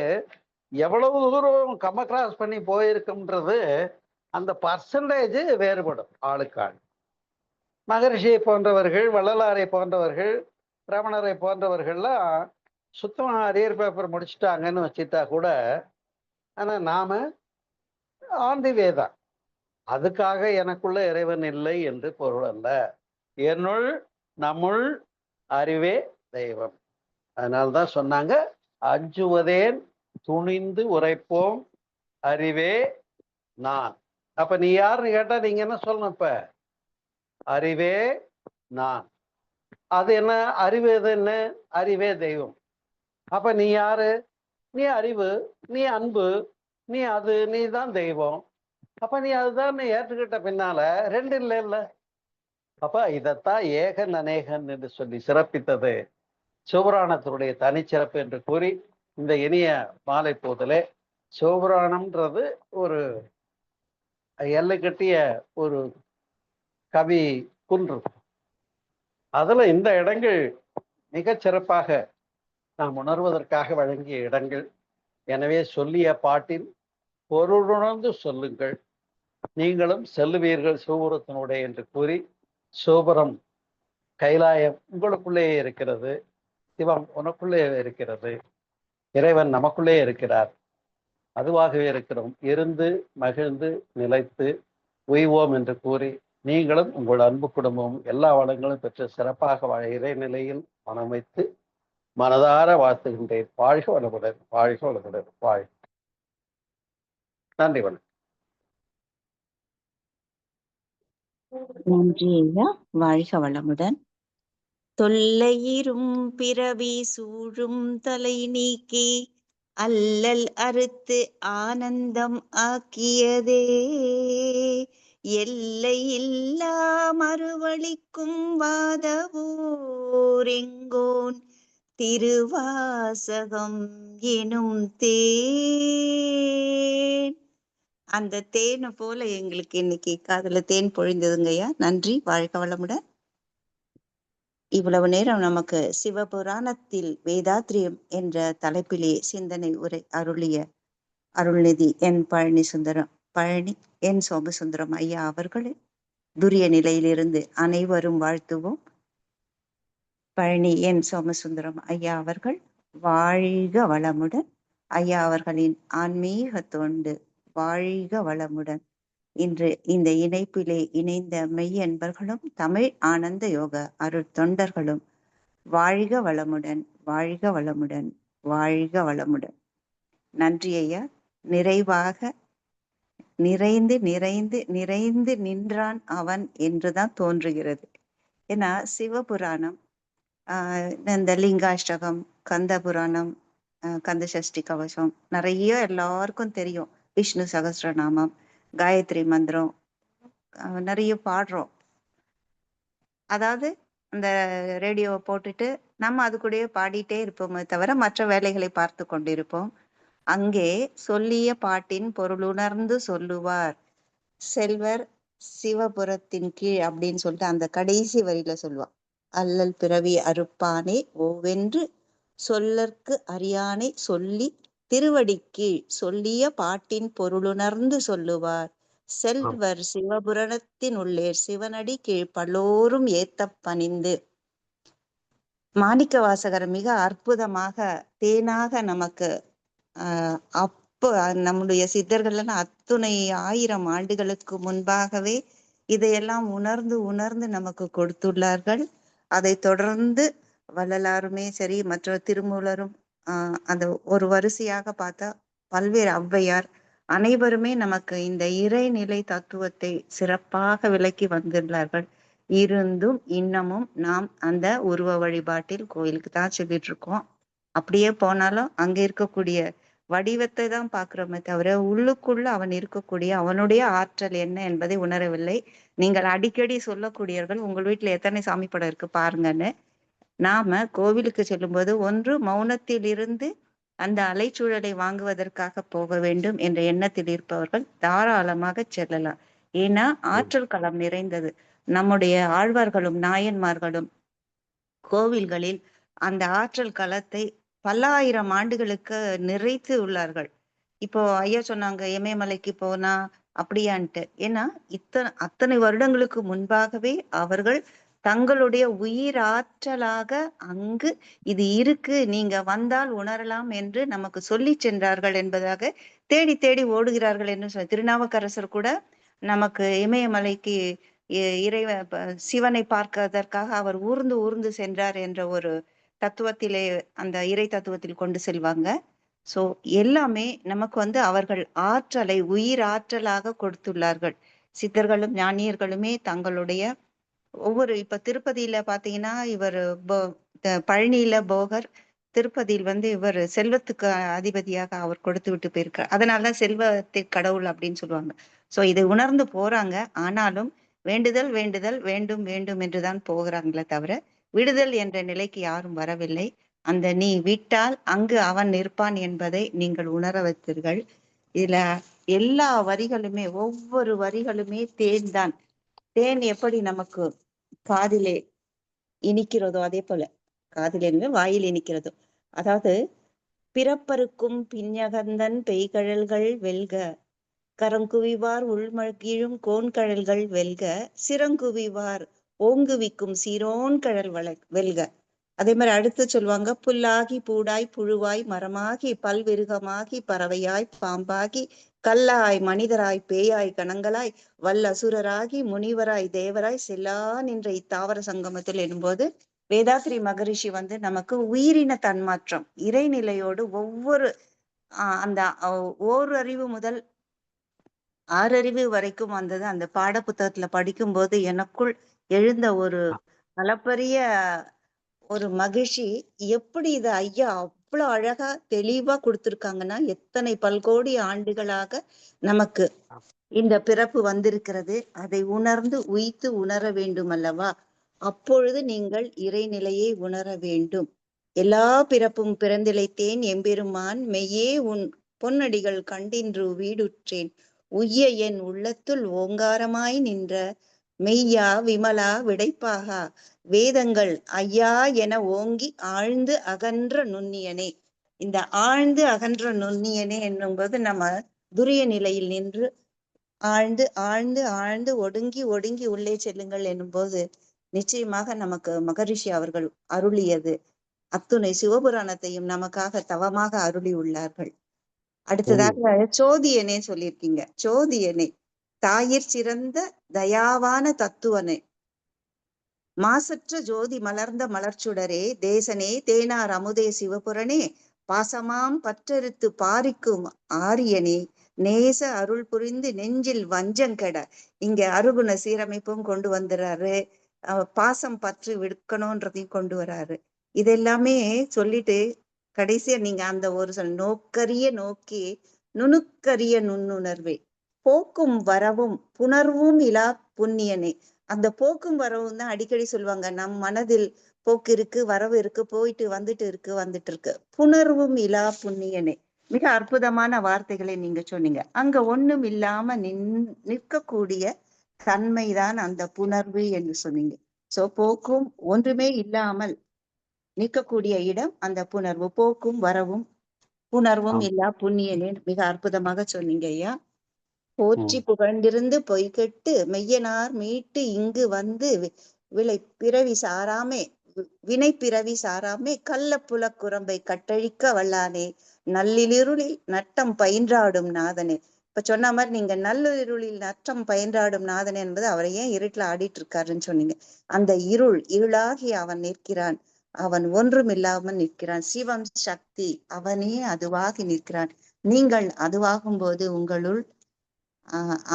எவ்வளவு தூரம் கம்ம கிராஸ் பண்ணி போயிருக்கும்ன்றது அந்த பர்சன்டேஜ் வேறுபடும் ஆளுக்கு ஆள். மகரிஷியை போன்றவர்கள், வள்ளலாரை போன்றவர்கள், ரமணரை போன்றவர்கள்லாம் சுத்தமா அரியர் பேப்பர் முடிச்சுட்டாங்கன்னு வச்சுட்டா கூட, ஆனா நாம ஆன் தி வே தான். அதுக்காக எனக்குள்ள இறைவன் இல்லை என்று பொருள் அல்ல. என்னுள் நம்முள் அறிவே தெய்வம். அதனால்தான் சொன்னாங்க, அஞ்சுவதேன் துணிந்து உரைப்போம் அறிவே நான். அப்ப நீ யாருன்னு கேட்டா நீங்க என்ன சொல்லணும்? இப்ப அறிவே நான். அது என்ன அறிவு? எது என்ன? அறிவே தெய்வம். அப்ப நீ யாரு? நீ அறிவு, நீ அன்பு, நீ அது, நீ தான் தெய்வம். அப்ப நீ அதுதான் ஏற்றுக்கிட்ட பின்னால ரெண்டு இல்ல. அப்ப இதத்தான் ஏகன் அநேகன் என்று சொல்லி சிறப்பித்தது சிவபுராணத்தினுடைய தனிச்சிறப்பு என்று கூறி, இந்த இனிய மாலை போதிலே சிவபுராணம்ன்றது ஒரு எல்லை கட்டிய ஒரு கவி குன்று. அதுல இந்த இடங்கள் மிகச் சிறப்பாக நாம் உணர்வதற்காக வழங்கிய இடங்கள். எனவே சொல்லிய பாட்டின் பொருளுணர்ந்து சொல்லுங்கள், நீங்களும் செல்லுவீர்கள் சிவபுரத்தினுடைய என்று கூறி, சிவபுரம் கைலாயம் உங்களுக்குள்ளே இருக்கிறது, சிவம் உனக்குள்ளே இருக்கிறது, இறைவன் நமக்குள்ளே இருக்கிறார், அதுவாகவே இருக்கிறோம், இருந்து மகிழ்ந்து நிலைத்து உய்வோம் என்று கூறி, நீங்களும் உங்கள் அன்பு குடும்பமும் எல்லா வளங்களும் பெற்று சிறப்பாக வாழ இறைநிலையில் மனம் வைத்து மனதார வாழ்த்துகின்றேன். வாழ்க வளமுடன், வாழ்க வளமுடன், வாழ்க. நன்றி, வணக்கம். நன்றி ஐயா, வாழ்க வளமுடன். தொல்லையிரும் பிறவி சூழும் தலை நீக்கி அல்லல் அறுத்து ஆனந்தம் ஆக்கியதே, எல்லையில்லா மறுவழிக்கும் வாதவூரெங்கோன் திருவாசகம் எனும் தேன். அந்த தேனை போல எங்களுக்கு இன்னைக்கு காதுல தேன் பொழிந்ததுங்கய்யா. நன்றி, வாழ்க வளமுடன். இவ்வளவு நேரம் நமக்கு சிவபுராணத்தில் வேதாத்ரியம் என்ற தலைப்பிலே சிந்தனை உரை அருளிய அருள்நிதி என் பழனி என் சோமசுந்தரம் ஐயா அவர்களே, துரிய நிலையிலிருந்து அனைவரும் வாழ்த்துவோம். பழனி என் சோமசுந்தரம் ஐயா அவர்கள் வாழ்க வளமுடன். ஐயா அவர்களின் ஆன்மீக தொண்டு வாழ்க வளமுடன். இன்று இந்த இணைப்பிலே இணைந்த மெய்யன்பர்களும் தமிழ் ஆனந்த யோக அருள் தொண்டர்களும் வாழ்க வளமுடன், வாழ்க வளமுடன், வாழ்க வளமுடன். நன்றி ஐயா. நிறைவாக நிறைந்து நிறைந்து நிறைந்து நின்றான் அவன் என்றுதான் தோன்றுகிறது. ஏன்னா சிவபுராணம், இந்த லிங்காஷ்டகம், கந்த புராணம், கந்த சஷ்டி கவசம் நிறைய எல்லாருக்கும் தெரியும். விஷ்ணு சகஸ்ரநாமம், காயத்ரி மந்திரம் நிறைய பாடுறோம். அதாவது அந்த ரேடியோவை போட்டுட்டு நம்ம அது கூடயே பாடிட்டே இருப்போமே தவிர மற்ற வேலைகளை பார்த்து கொண்டிருப்போம். அங்கே சொல்லிய பாட்டின் பொருளுணர்ந்து சொல்லுவார் செல்வர் சிவபுரத்தின் கீழ் அப்படின்னு சொல்லிட்டு அந்த கடைசி வரியில சொல்லுவா, அல்லல் பிறவி அறுப்பானே ஓவென்று சொல்லற்கு அறியானை சொல்லி திருவடி கீழ் சொல்லிய பாட்டின் பொருளுணர்ந்து சொல்லுவார் செல்வர் சிவபுரணத்தின் உள்ளே சிவனடி கீழ் பலோரும் ஏத்த பணிந்து. மாணிக்க வாசகர் மிக அற்புதமாக தேனாக நமக்கு அப்போ நம்முடைய சித்தர்கள் அத்துணை 1000 ஆண்டுகளுக்கு முன்பாகவே இதையெல்லாம் உணர்ந்து உணர்ந்து நமக்கு கொடுத்துள்ளார்கள். அதை தொடர்ந்து வள்ளலாருமே சரி, மற்ற திருமூலரும் அந்த ஒரு வரிசையாக பார்த்தா பல்வேறு ஔவையார் அனைவருமே நமக்கு இந்த இறைநிலை தத்துவத்தை சிறப்பாக விளக்கி வந்துள்ளார்கள். இருந்தும் இன்னமும் நாம் அந்த உருவ வழிபாட்டில் கோயிலுக்கு தான் சொல்லிட்டு இருக்கோம். அப்படியே போனாலும் அங்க இருக்கக்கூடிய வடிவத்தை தான் பார்க்கிறோமே தவிர உள்ளுக்குள்ள அவன் இருக்கக்கூடிய அவனுடைய ஆற்றல் என்ன என்பதை உணரவில்லை. நீங்கள் அடிக்கடி சொல்லக்கூடியவர்கள் உங்கள் வீட்டுல எத்தனை சாமி படம் இருக்கு பாருங்கன்னு. நாம கோவிலுக்கு செல்லும்போது ஒன்று மௌனத்தில் இருந்து அந்த அலைச்சூழலை வாங்குவதற்காக போக வேண்டும் என்ற எண்ணத்தில் இருப்பவர்கள் தாராளமாக செல்லலாம். ஏன்னா ஆற்றல் களம் நிறைந்தது. நம்முடைய ஆழ்வார்களும் நாயன்மார்களும் கோவில்களில் அந்த ஆற்றல் களத்தை பல்லாயிரம் ஆண்டுகளுக்கு நிறைத்து உள்ளார்கள். இப்போ ஐயா சொன்னாங்க இமயமலைக்கு போனா அப்படியான்ட்டு. ஏன்னா அத்தனை வருடங்களுக்கு முன்பாகவே அவர்கள் தங்களுடைய உயிர் ஆற்றலாக அங்கு இது இருக்கு, நீங்க வந்தால் உணரலாம் என்று நமக்கு சொல்லி சென்றார்கள் என்பதாக தேடி தேடி ஓடுகிறார்கள் என்று சொல்ல. திருநாவுக்கரசர் கூட நமக்கு இமயமலைக்கு இறைவ சிவனை பார்க்கறதற்காக அவர் ஊர்ந்து ஊர்ந்து சென்றார் என்ற ஒரு தத்துவத்திலே அந்த இறை தத்துவத்தில் கொண்டு செல்வாங்க. சோ எல்லாமே நமக்கு அவர்கள் ஆற்றலை உயிர் ஆற்றலாக கொடுத்துள்ளார்கள். சித்தர்களும் ஞானியர்களுமே தங்களுடைய ஒவ்வொரு இப்ப திருப்பதியில பாத்தீங்கன்னா இவர் பழனியில போகர், திருப்பதியில் இவர் செல்வத்துக்கு அதிபதியாக அவர் கொடுத்து விட்டு போயிருக்கார். அதனாலதான் செல்வத்தை கடவுள் அப்படின்னு சொல்லுவாங்க. சோ இதை உணர்ந்து போறாங்க. ஆனாலும் வேண்டுதல் வேண்டுதல் வேண்டும் வேண்டும் என்றுதான் போகிறாங்களே தவிர விடுதல் என்ற நிலைக்கு யாரும் வரவில்லை. அந்த நீ விட்டால் அங்கு அவன் நிற்பான் என்பதை நீங்கள் உணர வைத்தீர்கள். இதுல எல்லா வரிகளுமே ஒவ்வொரு வரிகளுமே தேன் தான். தேன் எப்படி நமக்கு காதிலே இனிக்கிறதோ அதே போல காதிலே வாயில் இனிக்கிறதோ. அதாவது பிறப்பருக்கும் பிஞ்சகந்தன் பெய்கழல்கள் வெல்க, கரங்குவிவார் உள்மழ்கிழும் கோன்கழல்கள் வெல்க, சிறங்குவிவார் ஓங்குவிக்கும் சீரோன் கழல் வெல்க. அதே மாதிரி அடுத்து சொல்லுவாங்க, புல்லாகி பூடாய் புழுவாய் மரமாகி பல்விருகமாகி பறவையாய் பாம்பாகி கல்லாய் மனிதராய் பேயாய் கணங்களாய் வல்லசுரராகி முனிவராய் தேவராய் செல்லா நின்ற இத்தாவர சங்கமத்தில் எனும்போது வேதாத்ரி மகரிஷி நமக்கு உயிரின தன்மாற்றம் இறைநிலையோடு ஒவ்வொரு அந்த ஓரறிவு முதல் ஆறறிவு வரைக்கும் வந்தது. அந்த பாட புத்தகத்துல படிக்கும்போது எனக்குள் எழுந்த ஒரு அளப்பரிய ஒரு மகிழ்ச்சி. எப்படி இது ஐயா அவ்வளவு அழகா தெளிவா கொடுத்திருக்காங்கன்னா, எத்தனை பல்கோடி ஆண்டுகளாக நமக்கு இந்த பிறப்பு வந்திருக்கிறது. அதை உணர்ந்து உய்த்து உணர வேண்டும் அல்லவா? அப்பொழுது நீங்கள் இறைநிலையை உணர வேண்டும். எல்லா பிறப்பும் பிறந்திழைத்தேன் எம்பெருமான் மெய்யே உன் பொன்னடிகள் கண்டின்று வீடுற்றேன், உய்ய என் உள்ளத்துள் ஓங்காரமாய் நின்ற மெய்யா விமலா விடைப்பாகா வேதங்கள் ஐயா என ஓங்கி ஆழ்ந்து அகன்ற நுண்ணியனே. இந்த ஆழ்ந்து அகன்ற நுண்ணியனே என்னும்போது நம்ம துரிய நிலையில் நின்று ஆழ்ந்து ஆழ்ந்து ஆழ்ந்து ஒடுங்கி ஒடுங்கி உள்ளே செல்லுங்கள் என்னும்போது நிச்சயமாக நமக்கு மகரிஷி அவர்கள் அருளியது அத்துணை சிவபுராணத்தையும் நமக்காக தவமாக அருளி உள்ளார்கள். அடுத்ததாக சோதியனே சொல்லியிருக்கீங்க. சோதியனே தாயிற் சிறந்த தயாவான தத்துவனே, மாசற்ற ஜோதி மலர்ந்த மலர்ச்சுடரே, தேசனே தேனார் அமுதே சிவபுரனே, பாசமாம் பற்றறுத்து பாரிக்கும் ஆரியனே, நேச அருள் புரிந்து நெஞ்சில் வஞ்சங்கெட. இங்க அருகுண சீரமைப்பும் கொண்டு வந்துறாரு, பாசம் பற்று விடுக்கணும்ன்றதையும் கொண்டு வராரு. இதெல்லாமே சொல்லிட்டு கடைசியா நீங்க அந்த ஒரு நோக்கரிய நோக்கி நுணுக்கரிய நுண்ணுணர்வே, போக்கும் வரவும் புணர்வும் இலா புண்ணியனே. அந்த போக்கும் வரவும் தான் அடிக்கடி சொல்லுவாங்க. நம் மனதில் போக்கு இருக்கு, வரவு இருக்கு, போயிட்டு வந்துட்டு இருக்கு. புணர்வும் இலா புண்ணியனே. மிக அற்புதமான வார்த்தைகளை நீங்க சொன்னீங்க. அங்க ஒண்ணும் இல்லாம நிற்கக்கூடிய தன்மைதான் அந்த புணர்வு என்று சொன்னீங்க. சோ போக்கும் ஒன்றுமே இல்லாமல் நிற்கக்கூடிய இடம் அந்த புணர்வு. போக்கும் வரவும் புணர்வும் இல்லா புண்ணியனே. மிக அற்புதமாக சொன்னீங்க ஐயா. போற்றி புகழ்ந்திருந்து பொய்கெட்டு மெய்யனார் மீட்டு இங்கு வந்து வினை பிறவி சாராமே கள்ள புலக்குரம்பை கட்டழிக்க வல்லானே, நல்லிருளில் நட்டம் பயின்றாடும் நாதனே. இப்ப சொன்ன மாதிரி நீங்க நல்லிருளில் நட்டம் பயின்றாடும் நாதனே என்பது அவரை ஏன் இருட்டுல ஆடிட்டு இருக்காருன்னு சொன்னீங்க. அந்த இருளாகி அவன் நிற்கிறான். அவன் ஒன்றும் இல்லாமல் நிற்கிறான். சிவம் சக்தி அவனே அதுவாகி நிற்கிறான். நீங்கள் அதுவாகும் போது உங்களுள்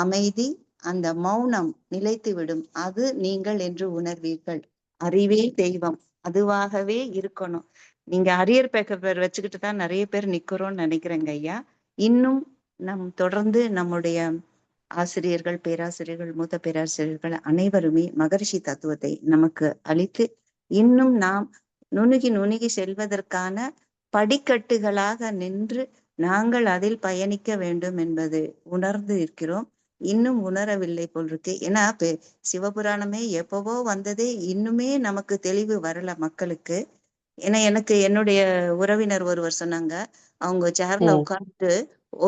அமைதி, அந்த மௌனம் நிலைத்து விடும். அது நீங்கள் என்று உணர்வீர்கள். அறிவே தெய்வம், அதுவாகவே இருக்கணும். நீங்க அரியர் பேப்பர் வச்சுக்கிட்டு தான் நிறைய பேர் நிக்கிறோம்னு நினைக்கிறேங்க ஐயா. இன்னும் நம் தொடர்ந்து நம்முடைய ஆசிரியர்கள், பேராசிரியர்கள், மூத்த பேராசிரியர்கள் அனைவருமே மகரிஷி தத்துவத்தை நமக்கு அளித்து இன்னும் நாம் நுணுகி நுணுகி செல்வதற்கான படிக்கட்டுகளாக நின்று நாங்கள் அதில் பயணிக்க வேண்டும் என்பது உணர்ந்து இருக்கிறோம். இன்னும் உணரவில்லை போல் இருக்கு. ஏன்னா சிவபுராணமே எப்பவோ வந்ததே இன்னுமே நமக்கு தெளிவு வரல மக்களுக்கு. ஏன்னா எனக்கு என்னுடைய உறவினர் ஒருவர் சொன்னாங்க, அவங்க சேர்ல உட்கார்ந்து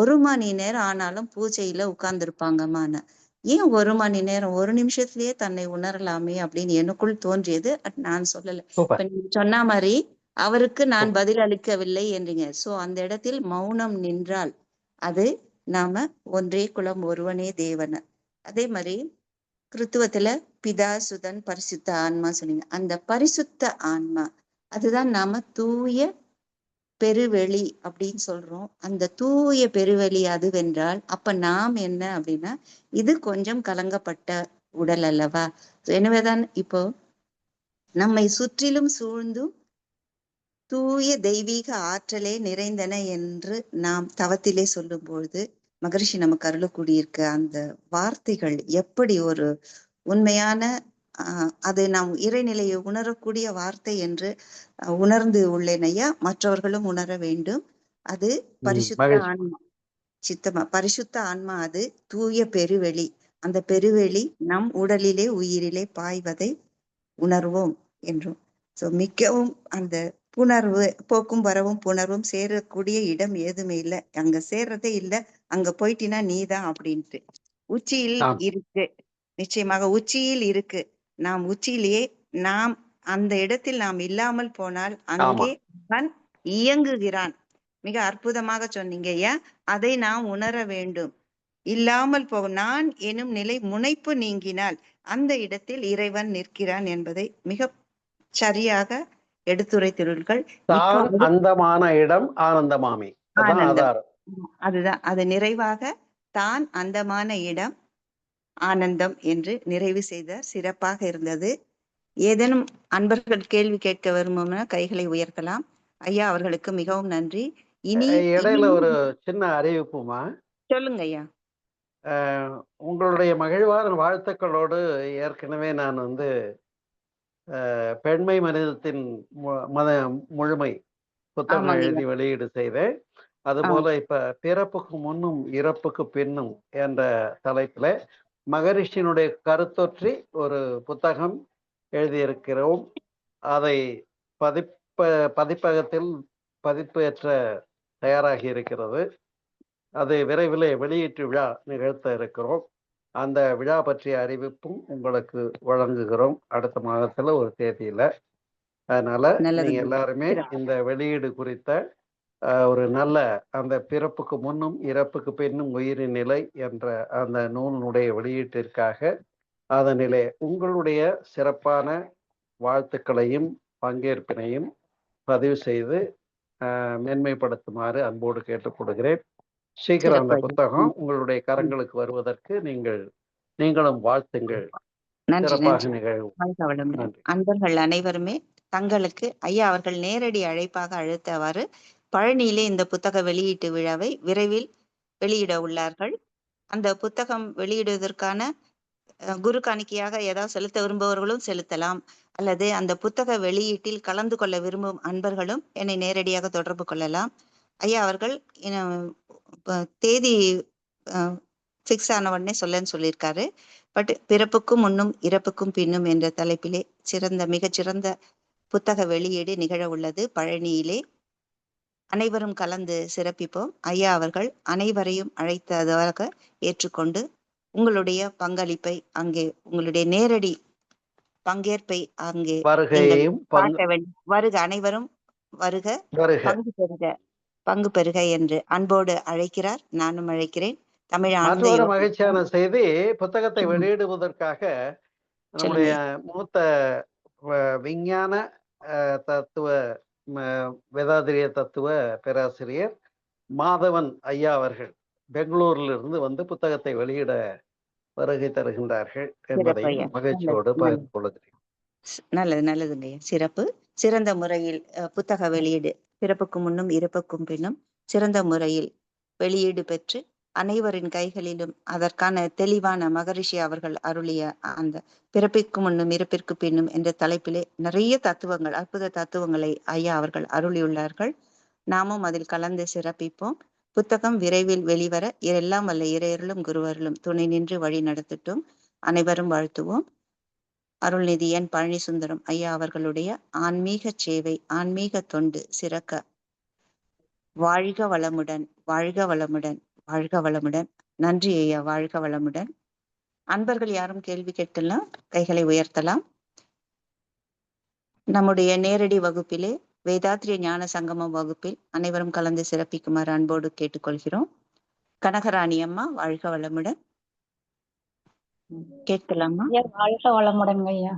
1 மணி நேரம் ஆனாலும் பூஜையில உட்கார்ந்துருப்பாங்கம்மான்னு. ஏன் 1 மணி நேரம்? 1 நிமிஷத்திலேயே தன்னை உணரலாமே அப்படின்னு எனக்குள் தோன்றியது. நான் சொல்லல. இப்ப சூப்பர். நீங்க சொன்ன மாதிரி அவருக்கு நான் பதில் அளிக்கவில்லை என்றீங்க. சோ அந்த இடத்தில் மௌனம் நின்றால் அது நாம ஒன்றே குலம் ஒருவனே தேவன். அதே மாதிரி கிறித்துவத்துல பிதா, சுதன், பரிசுத்த ஆன்மா சொன்னீங்க. அந்த பரிசுத்த ஆன்மா அதுதான் நாம தூய பெருவெளி அப்படின்னு சொல்றோம். அந்த தூய பெருவெளி அதுவென்றால் அப்ப நாம் என்ன அப்படின்னா இது கொஞ்சம் கலங்கப்பட்ட உடல் அல்லவா? எனவேதான் இப்போ நம்மை சுற்றிலும் சூழ்ந்தும் தூய தெய்வீக ஆற்றலே நிறைந்தன என்று நாம் தவத்திலே சொல்லும் பொழுது மகரிஷி நமக்கு அருளக்கூடியிருக்க அந்த வார்த்தைகள் எப்படி ஒரு உண்மையான அது நாம் இறைநிலையை உணரக்கூடிய வார்த்தை என்று உணர்ந்து உள்ளேன் ஐயா. மற்றவர்களும் உணர வேண்டும். அது பரிசுத்த ஆன்மா, பரிசுத்த ஆன்மா, அது தூய பெருவெளி. அந்த பெருவெளி நம் உடலிலே உயிரிலே பாய்வதை உணர்வோம் என்றும். சோ மிக்கவும் அந்த புணர்வு, போக்கும் வரவும் புணர்வும் சேரக்கூடிய இடம் ஏதுமே இல்லை. அங்க சேர்றதே இல்லை. அங்க போயிட்டினா நீதான் அப்படின்ட்டு உச்சியில் இருக்கு. நிச்சயமாக உச்சியில் இருக்கு. நாம் உச்சியிலேயே நாம் அந்த இடத்தில் நாம் இல்லாமல் போனால் அங்கே அவன் இயங்குகிறான். மிக அற்புதமாக சொன்னீங்க ஐயா. அதை நாம் உணர வேண்டும். இல்லாமல் போகும் நான் எனும் நிலை முனைப்பு நீங்கினால் அந்த இடத்தில் இறைவன் நிற்கிறான் என்பதை மிக சரியாக எடுத்துரைத்தீர்கள். அந்தமான இடம் ஆனந்தமாமி. அதுதான் அது நிறைவாக தான் அந்தமான இடம் ஆனந்தம் என்று நிறைவு செய்த சிறப்பாக இருந்தது. ஏதேனும் அன்பர்கள் கேள்வி கேட்க விரும்பும்னா கைகளை உயர்த்தலாம். ஐயா அவர்களுக்கு மிகவும் நன்றி. இனி இடையில ஒரு சின்ன அறிவிப்புமா? சொல்லுங்க ஐயா. உங்களுடைய மகிழ்வான வாழ்த்துக்களோடு ஏற்கனவே நான் பெண்மை மனிதத்தின் முழுமை புத்தகம் எழுதி வெளியீடு செய்தேன். அதுபோல இப்ப பிறப்புக்கு முன்னும் இறப்புக்கு பின்னும் என்ற தலைப்புல மகரிஷியினுடைய கருத்தொற்றி ஒரு புத்தகம் எழுதியிருக்கிறோம். அதை பதிப்பகத்தில் பதிப்பேற்ற தயாராகி இருக்கிறது. அது விரைவில் வெளியீட்டு விழா நிகழ்த்த இருக்கிறோம். அந்த விழா பற்றிய அறிவிப்பும் உங்களுக்கு வழங்குகிறோம் அடுத்த மாதத்துல ஒரு தேதியில. அதனால நீங்க எல்லாருமே இந்த வெளியீடு குறித்த ஒரு நல்ல அந்த பிறப்புக்கு முன்னும் இறப்புக்கு பின்னும் உயிரின் நிலை என்ற அந்த நூலினுடைய வெளியீட்டிற்காக அதனிலே உங்களுடைய சிறப்பான வாழ்த்துக்களையும் பங்கேற்பினையும் பதிவு செய்து மேன்மைப்படுத்துமாறு அன்போடு கேட்டுக்கொள்கிறேன். சீக்கிரம் அந்த புத்தகம் உங்களுடைய கரங்களுக்கு வருவதற்கு நீங்களும் வாழ்த்துங்கள். அன்பர்கள் அனைவருமே தங்களுக்கு ஐயா அவர்கள் நேரடி அழைப்பாக அழைத்தவாறு பழனியிலே இந்த புத்தக வெளியீட்டு விழாவை விரைவில் வெளியிட உள்ளார்கள். அந்த புத்தகம் வெளியிடுவதற்கான குரு காணிக்கையாக ஏதாவது செலுத்த விரும்புபவர்களும் செலுத்தலாம். அல்லது அந்த புத்தக வெளியீட்டில் கலந்து கொள்ள விரும்பும் அன்பர்களும் என்னை நேரடியாக தொடர்பு கொள்ளலாம். ஐயா அவர்கள் தேதி ஃபிக்ஸ் ஆன உடனே சொல்லன்னு சொல்லியிருக்காரு. பட் பிறப்புக்கும் முன்னும் இறப்புக்கும் பின்னும் என்ற தலைப்பிலே மிகச்சிறந்த புத்தக வெளியீடு நிகழ உள்ளது பழனியிலே. அனைவரும் கலந்து சிறப்பிப்போம். ஐயா அவர்கள் அனைவரையும் அழைத்ததாக ஏற்றுக்கொண்டு உங்களுடைய பங்களிப்பை அங்கே உங்களுடைய நேரடி பங்கேற்பை அங்கே வருக, அனைவரும் வருக, பங்கு பெறுக என்று அன்போடு அழைக்கிறார். நானும் அழைக்கிறேன். தமிழ் மற்றொரு மகிழ்ச்சியான செய்தி, புத்தகத்தை வெளியிடுவதற்காக நம்முடைய மூத்த விஞ்ஞான தத்துவ வேதாத்திரிய தத்துவ பேராசிரியர் மாதவன் ஐயா அவர்கள் பெங்களூரிலிருந்து புத்தகத்தை வெளியிட வருகை தருகின்றார்கள் என்பதையும் மகிழ்ச்சியோடு பகிர்ந்து கொள்கிறேன். நல்லதுங்க, சிறப்பு. சிறந்த முறையில் புத்தக வெளியீடு, பிறப்புக்கு முன்னும் இறப்புக்கும் பின்னும் சிறந்த முறையில் வெளியீடு பெற்று அனைவரின் கைகளிலும் அதற்கான தெளிவான மகரிஷி அவர்கள் அருளிய அந்த பிறப்பிற்கு முன்னும் இறப்பிற்கு பின்னும் என்ற தலைப்பிலே நிறைய தத்துவங்கள், அற்புத தத்துவங்களை ஐயா அவர்கள் அருளியுள்ளார்கள். நாமும் அதில் கலந்து சிறப்பிப்போம். புத்தகம் விரைவில் வெளிவர எல்லாம் வல்ல இறையர்களும் குருவர்களும் துணை நின்று வழி நடத்தட்டும். அனைவரும் வாழ்த்துவோம். அருள்நிதி என் பழனி சுந்தரம் ஐயா அவர்களுடைய ஆன்மீக சேவை, ஆன்மீக தொண்டு சிறக்க வாழ்க வளமுடன், வாழ்க வளமுடன், வாழ்க வளமுடன். நன்றி ஐயா, வாழ்க வளமுடன். அன்பர்கள் யாரும் கேள்வி கேட்கலாம், கைகளை உயர்த்தலாம். நம்முடைய நேரடி வகுப்பிலே வேதாத்ரிய ஞான சங்கமம் வகுப்பில் அனைவரும் கலந்து சிறப்பிக்குமாறு அன்போடு கேட்டுக்கொள்கிறோம். கனகராணி அம்மா, வாழ்க வளமுடன். கேட்கலாமா? வாழ்க வளமுடன் ஐயா.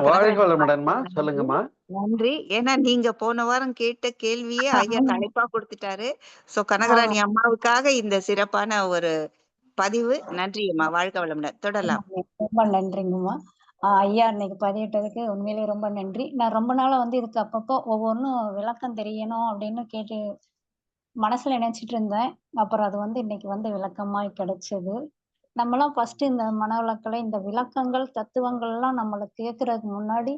வாழ்க வளமுடன்மா, சொல்லுங்கம்மா. நன்றி. ஏன்னா நீங்க போன வாரம் கேட்ட கேள்வியே ஐயா தலைப்பா கொடுத்துட்டாரு. சோ கனகராணி அம்மாவுக்காக இந்த சிறப்பான ஒரு பதிவு. நன்றி அம்மா, வாழ்க வளமுடன். தொடரலாம். ரொம்ப நன்றிங்கம்மா. ஐயா இன்னைக்கு பதிவிட்டதுக்கு உண்மையிலேயே ரொம்ப நன்றி. நான் ரொம்ப நாளா இதுக்கு அப்பப்போ ஒவ்வொன்றும் விளக்கம் தெரியணும் அப்படின்னு கேட்டு மனசுல நினைச்சிட்டு இருந்தேன். அப்புறம் அது இன்னைக்கு விளக்கமாய் கிடைச்சது. நம்மளாம் ஃபர்ஸ்ட் இந்த மனவளக்கலை, இந்த விளக்கங்கள், தத்துவங்கள்லாம் நம்மளுக்கு கேட்கறதுக்கு முன்னாடி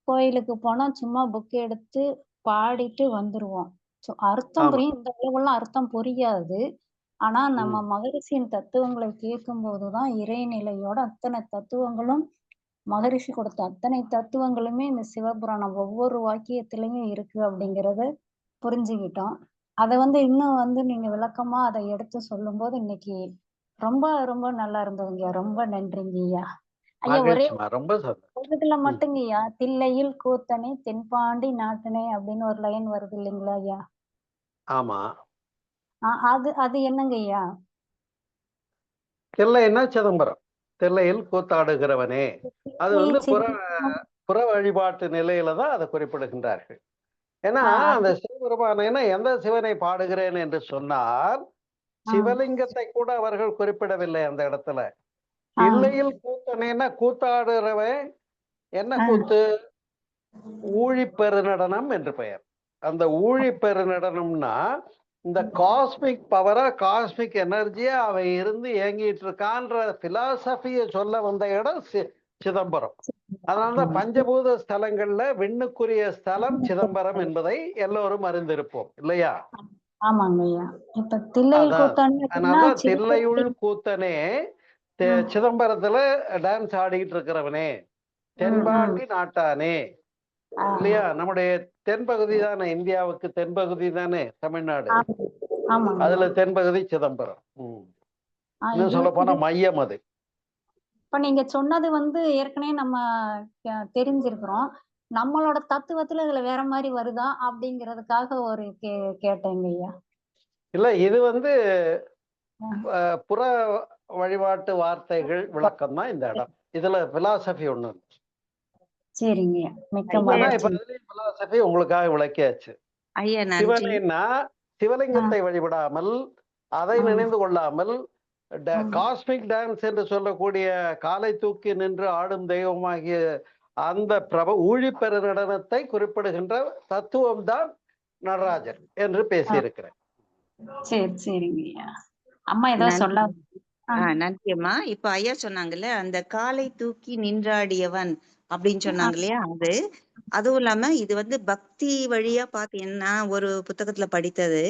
கோயிலுக்கு போனா சும்மா புக் எடுத்து பாடிட்டு வந்துருவோம். அர்த்தம் புரியும், இந்த அளவுலாம் அர்த்தம் புரியாது. ஆனா நம்ம மகரிஷியின் தத்துவங்களை கேட்கும் போதுதான் இறைநிலையோட அத்தனை தத்துவங்களும், மகரிஷி கொடுத்த அத்தனை தத்துவங்களுமே இந்த சிவபுராணம் ஒவ்வொரு வாக்கியத்திலையும் இருக்கு அப்படிங்கறத புரிஞ்சுக்கிட்டோம். அதை இன்னும் நீங்க விளக்கமா அதை எடுத்து சொல்லும் போது இன்னைக்கு ரொம்ப ரொம்ப நல்லா இருந்ததுங்க. ரொம்ப நன்றிங்கய்யா. ஐயா ஒரே இதுல மட்டுங்கய்யா, தில்லையில் கூத்தனை தென்பாண்டி நாட்டனே அப்படின்னு ஒரு லைன் வருது இல்லைங்களா ஐயா? ஆமா. அது அது என்னங்கய்யா? தில்லைன்னா சிதம்பரம். தில்லையில் கூத்தாடுகிறவனே, அது புற வழிபாட்டு நிலையில தான் அதை குறிப்பிடுகின்றார்கள். ஏன்னா அந்த சிவபெருமான் எந்த சிவனை பாடுகிறேன் என்று சொன்னால் சிவலிங்கத்தை கூட அவர்கள் குறிப்பிடவில்லை அந்த இடத்துல. இல்லையில் கூத்தனேன்னா கூத்தாடுறவன் என்ன கூத்து? ஊழி பெருநடனம் என்று பெயர். அந்த ஊழி பெருநடனம்னா இந்த காஸ்மிக் பவரா, காஸ்மிக் எனர்ஜியா அவன் இருந்து இயங்கிட்டு இருக்கான்ற பிலாசபிய சொல்ல வந்த இடம் சிதம்பரம். அதனாலதான் பஞ்சபூத ஸ்தலங்கள்ல விண்ணுக்குரிய ஸ்தலம் சிதம்பரம் என்பதை எல்லோரும் அறிந்திருப்போம் இல்லையா? அதனால தில்லையுள் கூத்தனே, சிதம்பரத்துல டான்ஸ் ஆடிக்கிட்டு இருக்கிறவனே, தென்பாண்டி நாட்டானே இல்லையா? நம்முடைய தென்பகுதி தானே, இந்தியாவுக்கு தென்பகுதி தானே தமிழ்நாடு. அதுல தென்பகுதி சிதம்பரம். இன்னும் சொல்ல போனா மையம் அது. இப்ப நீங்க சொன்னது ஏற்கனவே நம்ம தெரிஞ்சிருக்கிறோம். நம்மளோட தத்துவத்துல இதுல வேற மாதிரி வருதா அப்படிங்கிறதுக்காக ஒரு கேட்டேங்க ஐயா. இல்ல, இது புற வழிபாட்டு வார்த்தைகள் விளக்கம் தான் இந்த இடம். இதுல பிலாசபி ஒண்ணு. சரிங்க, பிலாசபி உங்களுக்காக விளக்கியாச்சு. சிவனைன்னா சிவலிங்கத்தை வழிபடாமல், அதை நினைந்து கொள்ளாமல், காஸ்மிக் டான்ஸ் என்று சொல்லக்கூடிய காலை தூக்கி நின்று ஆடும் தெய்வமாகிய அந்த ஊழி பெரு நடனத்தை குறிப்பிடுகின்ற தத்துவம் தான் நடராஜர் என்று பேசியிருக்கிறேன். சரி சரிங்க அம்மா, ஏதாவது சொல்ல. நன்றி அம்மா. இப்ப ஐயா சொன்னாங்கல்ல, அந்த காலை தூக்கி நின்றாடியவன் அப்படின்னு சொன்னாங்க இல்லையா? அதுவும் இல்லாம இது பக்தி வழியா பாத்தீங்கன்னா, ஒரு புத்தகத்துல படித்தது,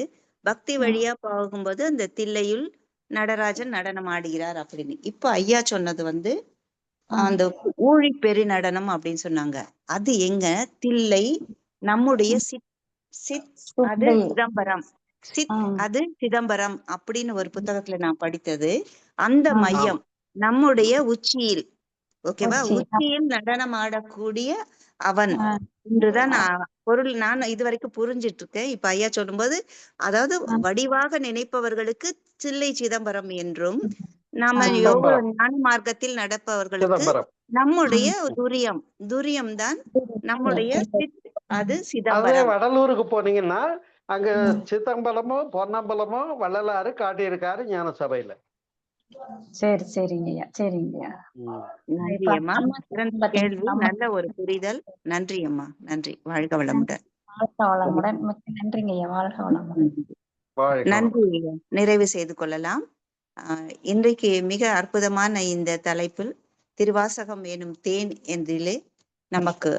பக்தி வழியா போகும்போது அந்த தில்லையுள் நடராஜன் நடனம் ஆடுகிறார் அப்படின்னு. இப்ப ஐயா சொன்னது அந்த ஊழி பெரு நடனம் அப்படின்னு சொன்னாங்க. அது எங்க? தில்லை நம்முடைய அது சிதம்பரம். அது சிதம்பரம் அப்படின்னு ஒரு புத்தகத்துல நான் படித்தது. அந்த மையம் நம்முடைய உச்சியில், ஓகேவா, உச்சியில் நடனம் ஆடக்கூடிய அவன் என்றுதான் பொருள் நான் இதுவரைக்கும் புரிஞ்சிட்டு இருக்கேன். இப்ப ஐயா சொல்லும்போது, அதாவது வடிவாக நினைப்பவர்களுக்கு தில்லை சிதம்பரம் என்றும், நாம யோக ஞான மார்க்கத்தில் நடப்பவர்களுக்கு நம்முடைய துரியம் தான் நம்முடைய அது சிதம்பரம். வடலூருக்கு போனீங்கன்னா அங்க சிதம்பரமோ பொன்னம்பலமோ வள்ளலாறு காட்டியிருக்காரு ஞான சபையில. சரி, சரிங்கய்யா. சரிங்கய்யா. ம். நன்றி இப்ப அம்மா. அம்மா சிறந்த கேள்வி, பாத்தீங்கன்னா, நல்ல ஒரு புரிதல். நன்றி அம்மா. நன்றி. வாழ்க வளமுடன். வாழ்க வளமுடன். மிக்க நன்றிங்கய்யா. வாழ்க வளமுடன். நன்றி. வாழ்க நன்றி. வளமுடன். நிறைவு செய்து கொள்ளலாம். இன்றைக்கு மிக அற்புதமான இந்த தலைப்பில் திருவாசகம் எனும் தேன் என்றிலே நமக்கு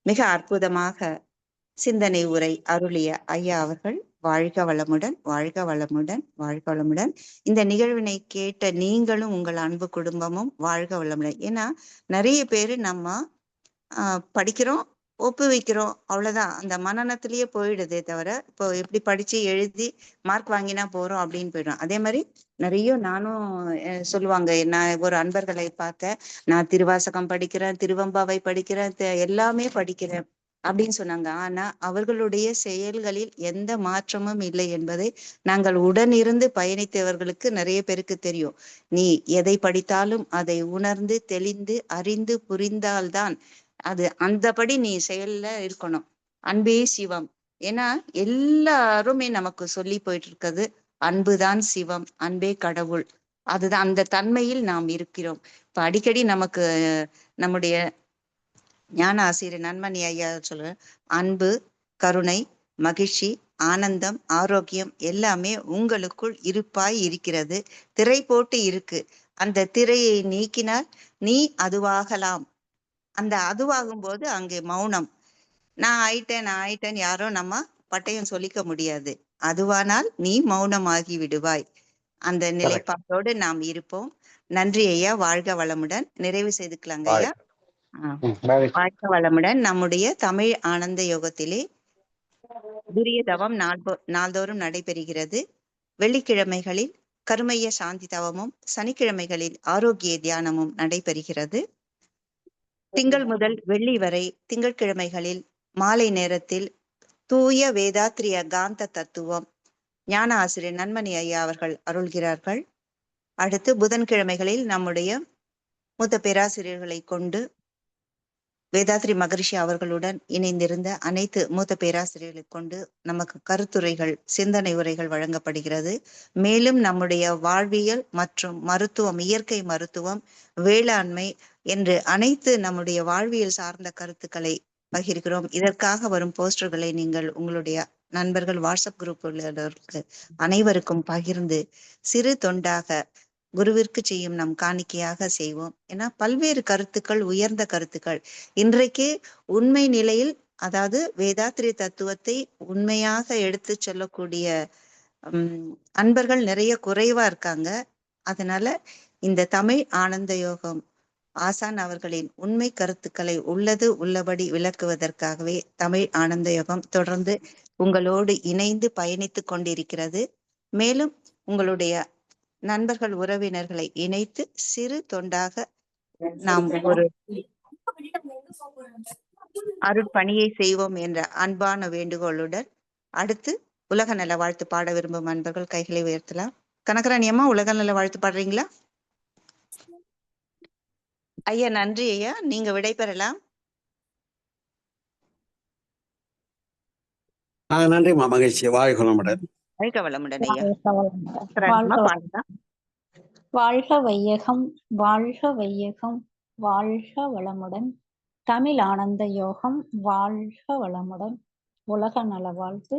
மிக அற்புதமாக சிந்தனை உரை அருளிய ஐயா அவர்கள் வாழ்க வளமுடன், வாழ்க வளமுடன், வாழ்க வளமுடன். இந்த நிகழ்வினை கேட்ட நீங்களும் உங்கள் அன்பு குடும்பமும் வாழ்க வளமுடன். ஏன்னா நிறைய பேரு நம்ம படிக்கிறோம், ஒப்புவிக்கிறோம், அவ்வளவுதான். அந்த மனநத்திலேயே போயிடுதே தவிர, இப்போ எப்படி படிச்சு எழுதி மார்க் வாங்கினா போறோம் அப்படின்னு போயிடும். அதே மாதிரி நிறைய நானும் சொல்லுவாங்க, நான் ஒரு அன்பர்களை பார்த்த, நான் திருவாசகம் படிக்கிறேன், திருவம்பாவை படிக்கிறேன், எல்லாமே படிக்கிறேன் அப்படின்னு சொன்னாங்க. ஆனா அவர்களுடைய செயல்களில் எந்த மாற்றமும் இல்லை என்பதை நாங்கள் உடனிருந்து பயணித்தவர்களுக்கு நிறைய பேருக்கு தெரியும். நீ எதை படித்தாலும் அதை உணர்ந்து தெளிந்து அறிந்து புரிந்தால்தான் அது அந்தபடி நீ செயல்ல இருக்கணும். அன்பே சிவம். ஏன்னா எல்லாருமே நமக்கு சொல்லி போயிட்டு இருக்கிறது அன்புதான் சிவம், அன்பே கடவுள். அதுதான் அந்த தன்மையில் நாம் இருக்கிறோம். இப்ப அடிக்கடி நமக்கு நம்முடைய ஞான ஆசிரியர் நன்மணி ஐயா சொல்ற அன்பு, கருணை, மகிழ்ச்சி, ஆனந்தம், ஆரோக்கியம் எல்லாமே உங்களுக்குள் இருப்பாய் இருக்கிறது. திரை போட்டு இருக்கு. அந்த திரையை நீக்கினால் நீ அதுவாகலாம். அந்த அதுவாகும் போது அங்கே மௌனம். நான் ஆயிட்டேன் யாரோ நம்ம பட்டயம் சொல்லிக்க முடியாது. அதுவானால் நீ மௌனமாகி விடுவாய். அந்த கரெக்ட். நிலைப்பாட்டோடு நாம் இருப்போம். நன்றி ஐயா. வாழ்க வளமுடன். நிறைவு செய்துக்கலாங்க ஐயா. வாழ்க வளமுடன். நம்முடைய தமிழ் ஆனந்த யோகத்திலே துரிய தவம் நாள்தோறும் நடைபெறுகிறது. வெள்ளிக்கிழமைகளில் கருமைய சாந்தி தவமும், சனிக்கிழமைகளில் ஆரோக்கிய தியானமும் நடைபெறுகிறது. திங்கள் முதல் வெள்ளி வரை திங்கட்கிழமைகளில் மாலை நேரத்தில் தூய வேதாத்திரிய காந்த தத்துவம் ஞான ஆசிரியர் நன்மணி ஐயா அவர்கள் அருள்கிறார்கள். அடுத்து புதன்கிழமைகளில் நம்முடைய மூத்த பேராசிரியர்களை கொண்டு வேதாத்ரி மகரிஷி அவர்களுடன் இணைந்திருந்த அனைத்து மூத்த பேராசிரியர்களை கொண்டு நமக்கு கருத்துரைகள், சிந்தனை உரைகள் வழங்கப்படுகிறது. மேலும் நம்முடைய வாழ்வியல் மற்றும் மருத்துவம், இயற்கை மருத்துவம், வேளாண்மை என்று அனைத்து நம்முடைய வாழ்வியல் சார்ந்த கருத்துக்களை பகிர்கிறோம். இதற்காக வரும் போஸ்டர்களை நீங்கள் உங்களுடைய நண்பர்கள், வாட்ஸ்அப் குரூப் அனைவருக்கும் பகிர்ந்து சிறு தொண்டாக குருவிற்கு செய்யும் நம் காணிக்கையாக செய்வோம். ஏன்னா பல்வேறு கருத்துக்கள், உயர்ந்த கருத்துக்கள் இன்றைக்கு உண்மை நிலையில், அதாவது வேதாத்திரிய தத்துவத்தை உண்மையாக எடுத்து சொல்லக்கூடிய அன்பர்கள் நிறைய குறைவா இருக்காங்க. அதனால இந்த தமிழ் ஆனந்த யோகம் ஆசான் அவர்களின் உண்மை கருத்துக்களை உள்ளது உள்ளபடி விளக்குவதற்காகவே தமிழ் ஆனந்த யோகம் தொடர்ந்து உங்களோடு இணைந்து பயணித்து கொண்டிருக்கிறது. மேலும் உங்களுடைய நண்பர்கள், உறவினர்களை இணைத்து சிறு தொண்டாக நாம் ஒரு அருட்பணியை செய்வோம் என்ற அன்பான வேண்டுகோளுடன் அடுத்து உலக நல வாழ்த்து பாட விரும்பும் அன்பர்கள் கைகளை உயர்த்தலாம். கனகராணி அம்மா, உலக நல வாழ்த்து பாடுறீங்களா? ஐயா நன்றி ஐயா. நீங்க விடை பெறலாம். நன்றிம்மா, மகிழ்ச்சி. வாழ்க வளமுடன். வாழ்க வளமுடன் ஐயா. வாழ்க வாழ்க வையகம், வாழ்க வையகம், வாழ்க வளமுடன். தமிழ் ஆனந்த யோகம் வாழ்க வளமுடன். உலக நல வாழ்த்து.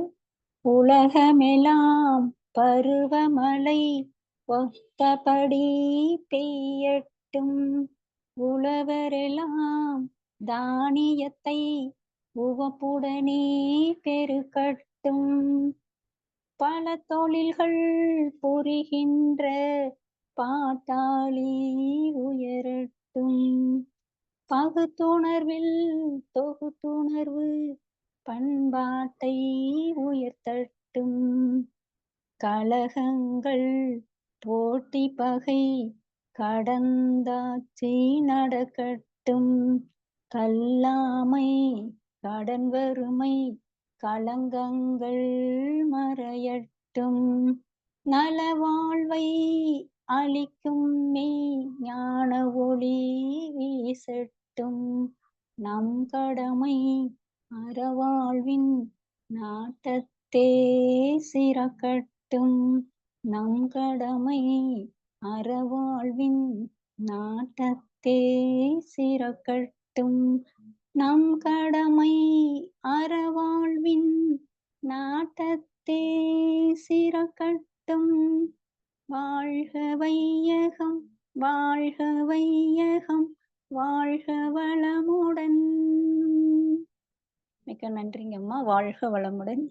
உலகமெல்லாம் பருவமழை ஒத்தபடி பெய்யட்டும், உழவரெல்லாம் தானியத்தை உவப்புடனே பெருக்கட்டும், பல தொழில்கள் புரிகின்ற பாட்டாளி உயரட்டும், பகுத்துணர்வில் தொகுத்துணர்வு பண்பாட்டை உயர்த்தட்டும், கலகங்கள் போட்டி பகை கடந்தாட்சி நடக்கட்டும், கல்லாமை கடன் வறுமை களங்கங்கள் மறையட்டும், நலவாழ்வை அளிக்கும் மெய் ஞான ஒளி வீசட்டும், நம் கடமை அறவாழ்வின் நாட்டத்தே சிறக்கட்டும், நம் கடமை அறவாழ்வின் நாட்டத்தே சிறக்கட்டும் நம் கடமை. அறவாழ்வின் நாட்டத்தே சிறக்கட்டும். வாழ்க வையகம், வாழ்க வையகம், வாழ்க வளமுடன். மிக்க நன்றிங்க அம்மா. வாழ்க வளமுடன்.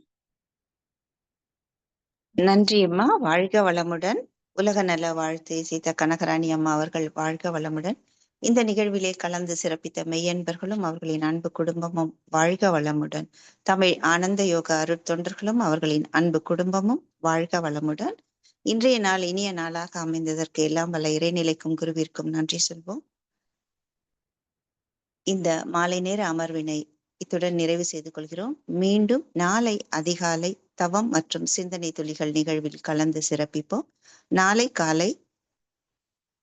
நன்றி அம்மா. வாழ்க வளமுடன். உலக நல வாழ்த்து சீதா கனகராணி அம்மா அவர்கள் வாழ்க வளமுடன். இந்த நிகழ்விலே கலந்து சிறப்பித்த மெய்யன்பர்களும் அவர்களின் அன்பு குடும்பமும் வாழ்க வளமுடன். தமிழ் ஆனந்த யோக அருட்தொண்டர்களும் அவர்களின் அன்பு குடும்பமும் வாழ்க வளமுடன். இன்றைய நாள் இனிய நாளாக அமைந்ததற்கு எல்லாம் வல்ல இறைநிலைக்கும் குருவிற்கும் நன்றி சொல்வோம். இந்த மாலை நேர அமர்வினை இத்துடன் நிறைவு செய்து கொள்கிறோம். மீண்டும் நாளை அதிகாலை தவம் மற்றும் சிந்தனை துளிகள் நிகழ்வில் கலந்து சிறப்பிப்போம். நாளை காலை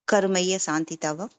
கருமைய சாந்தி தவம்,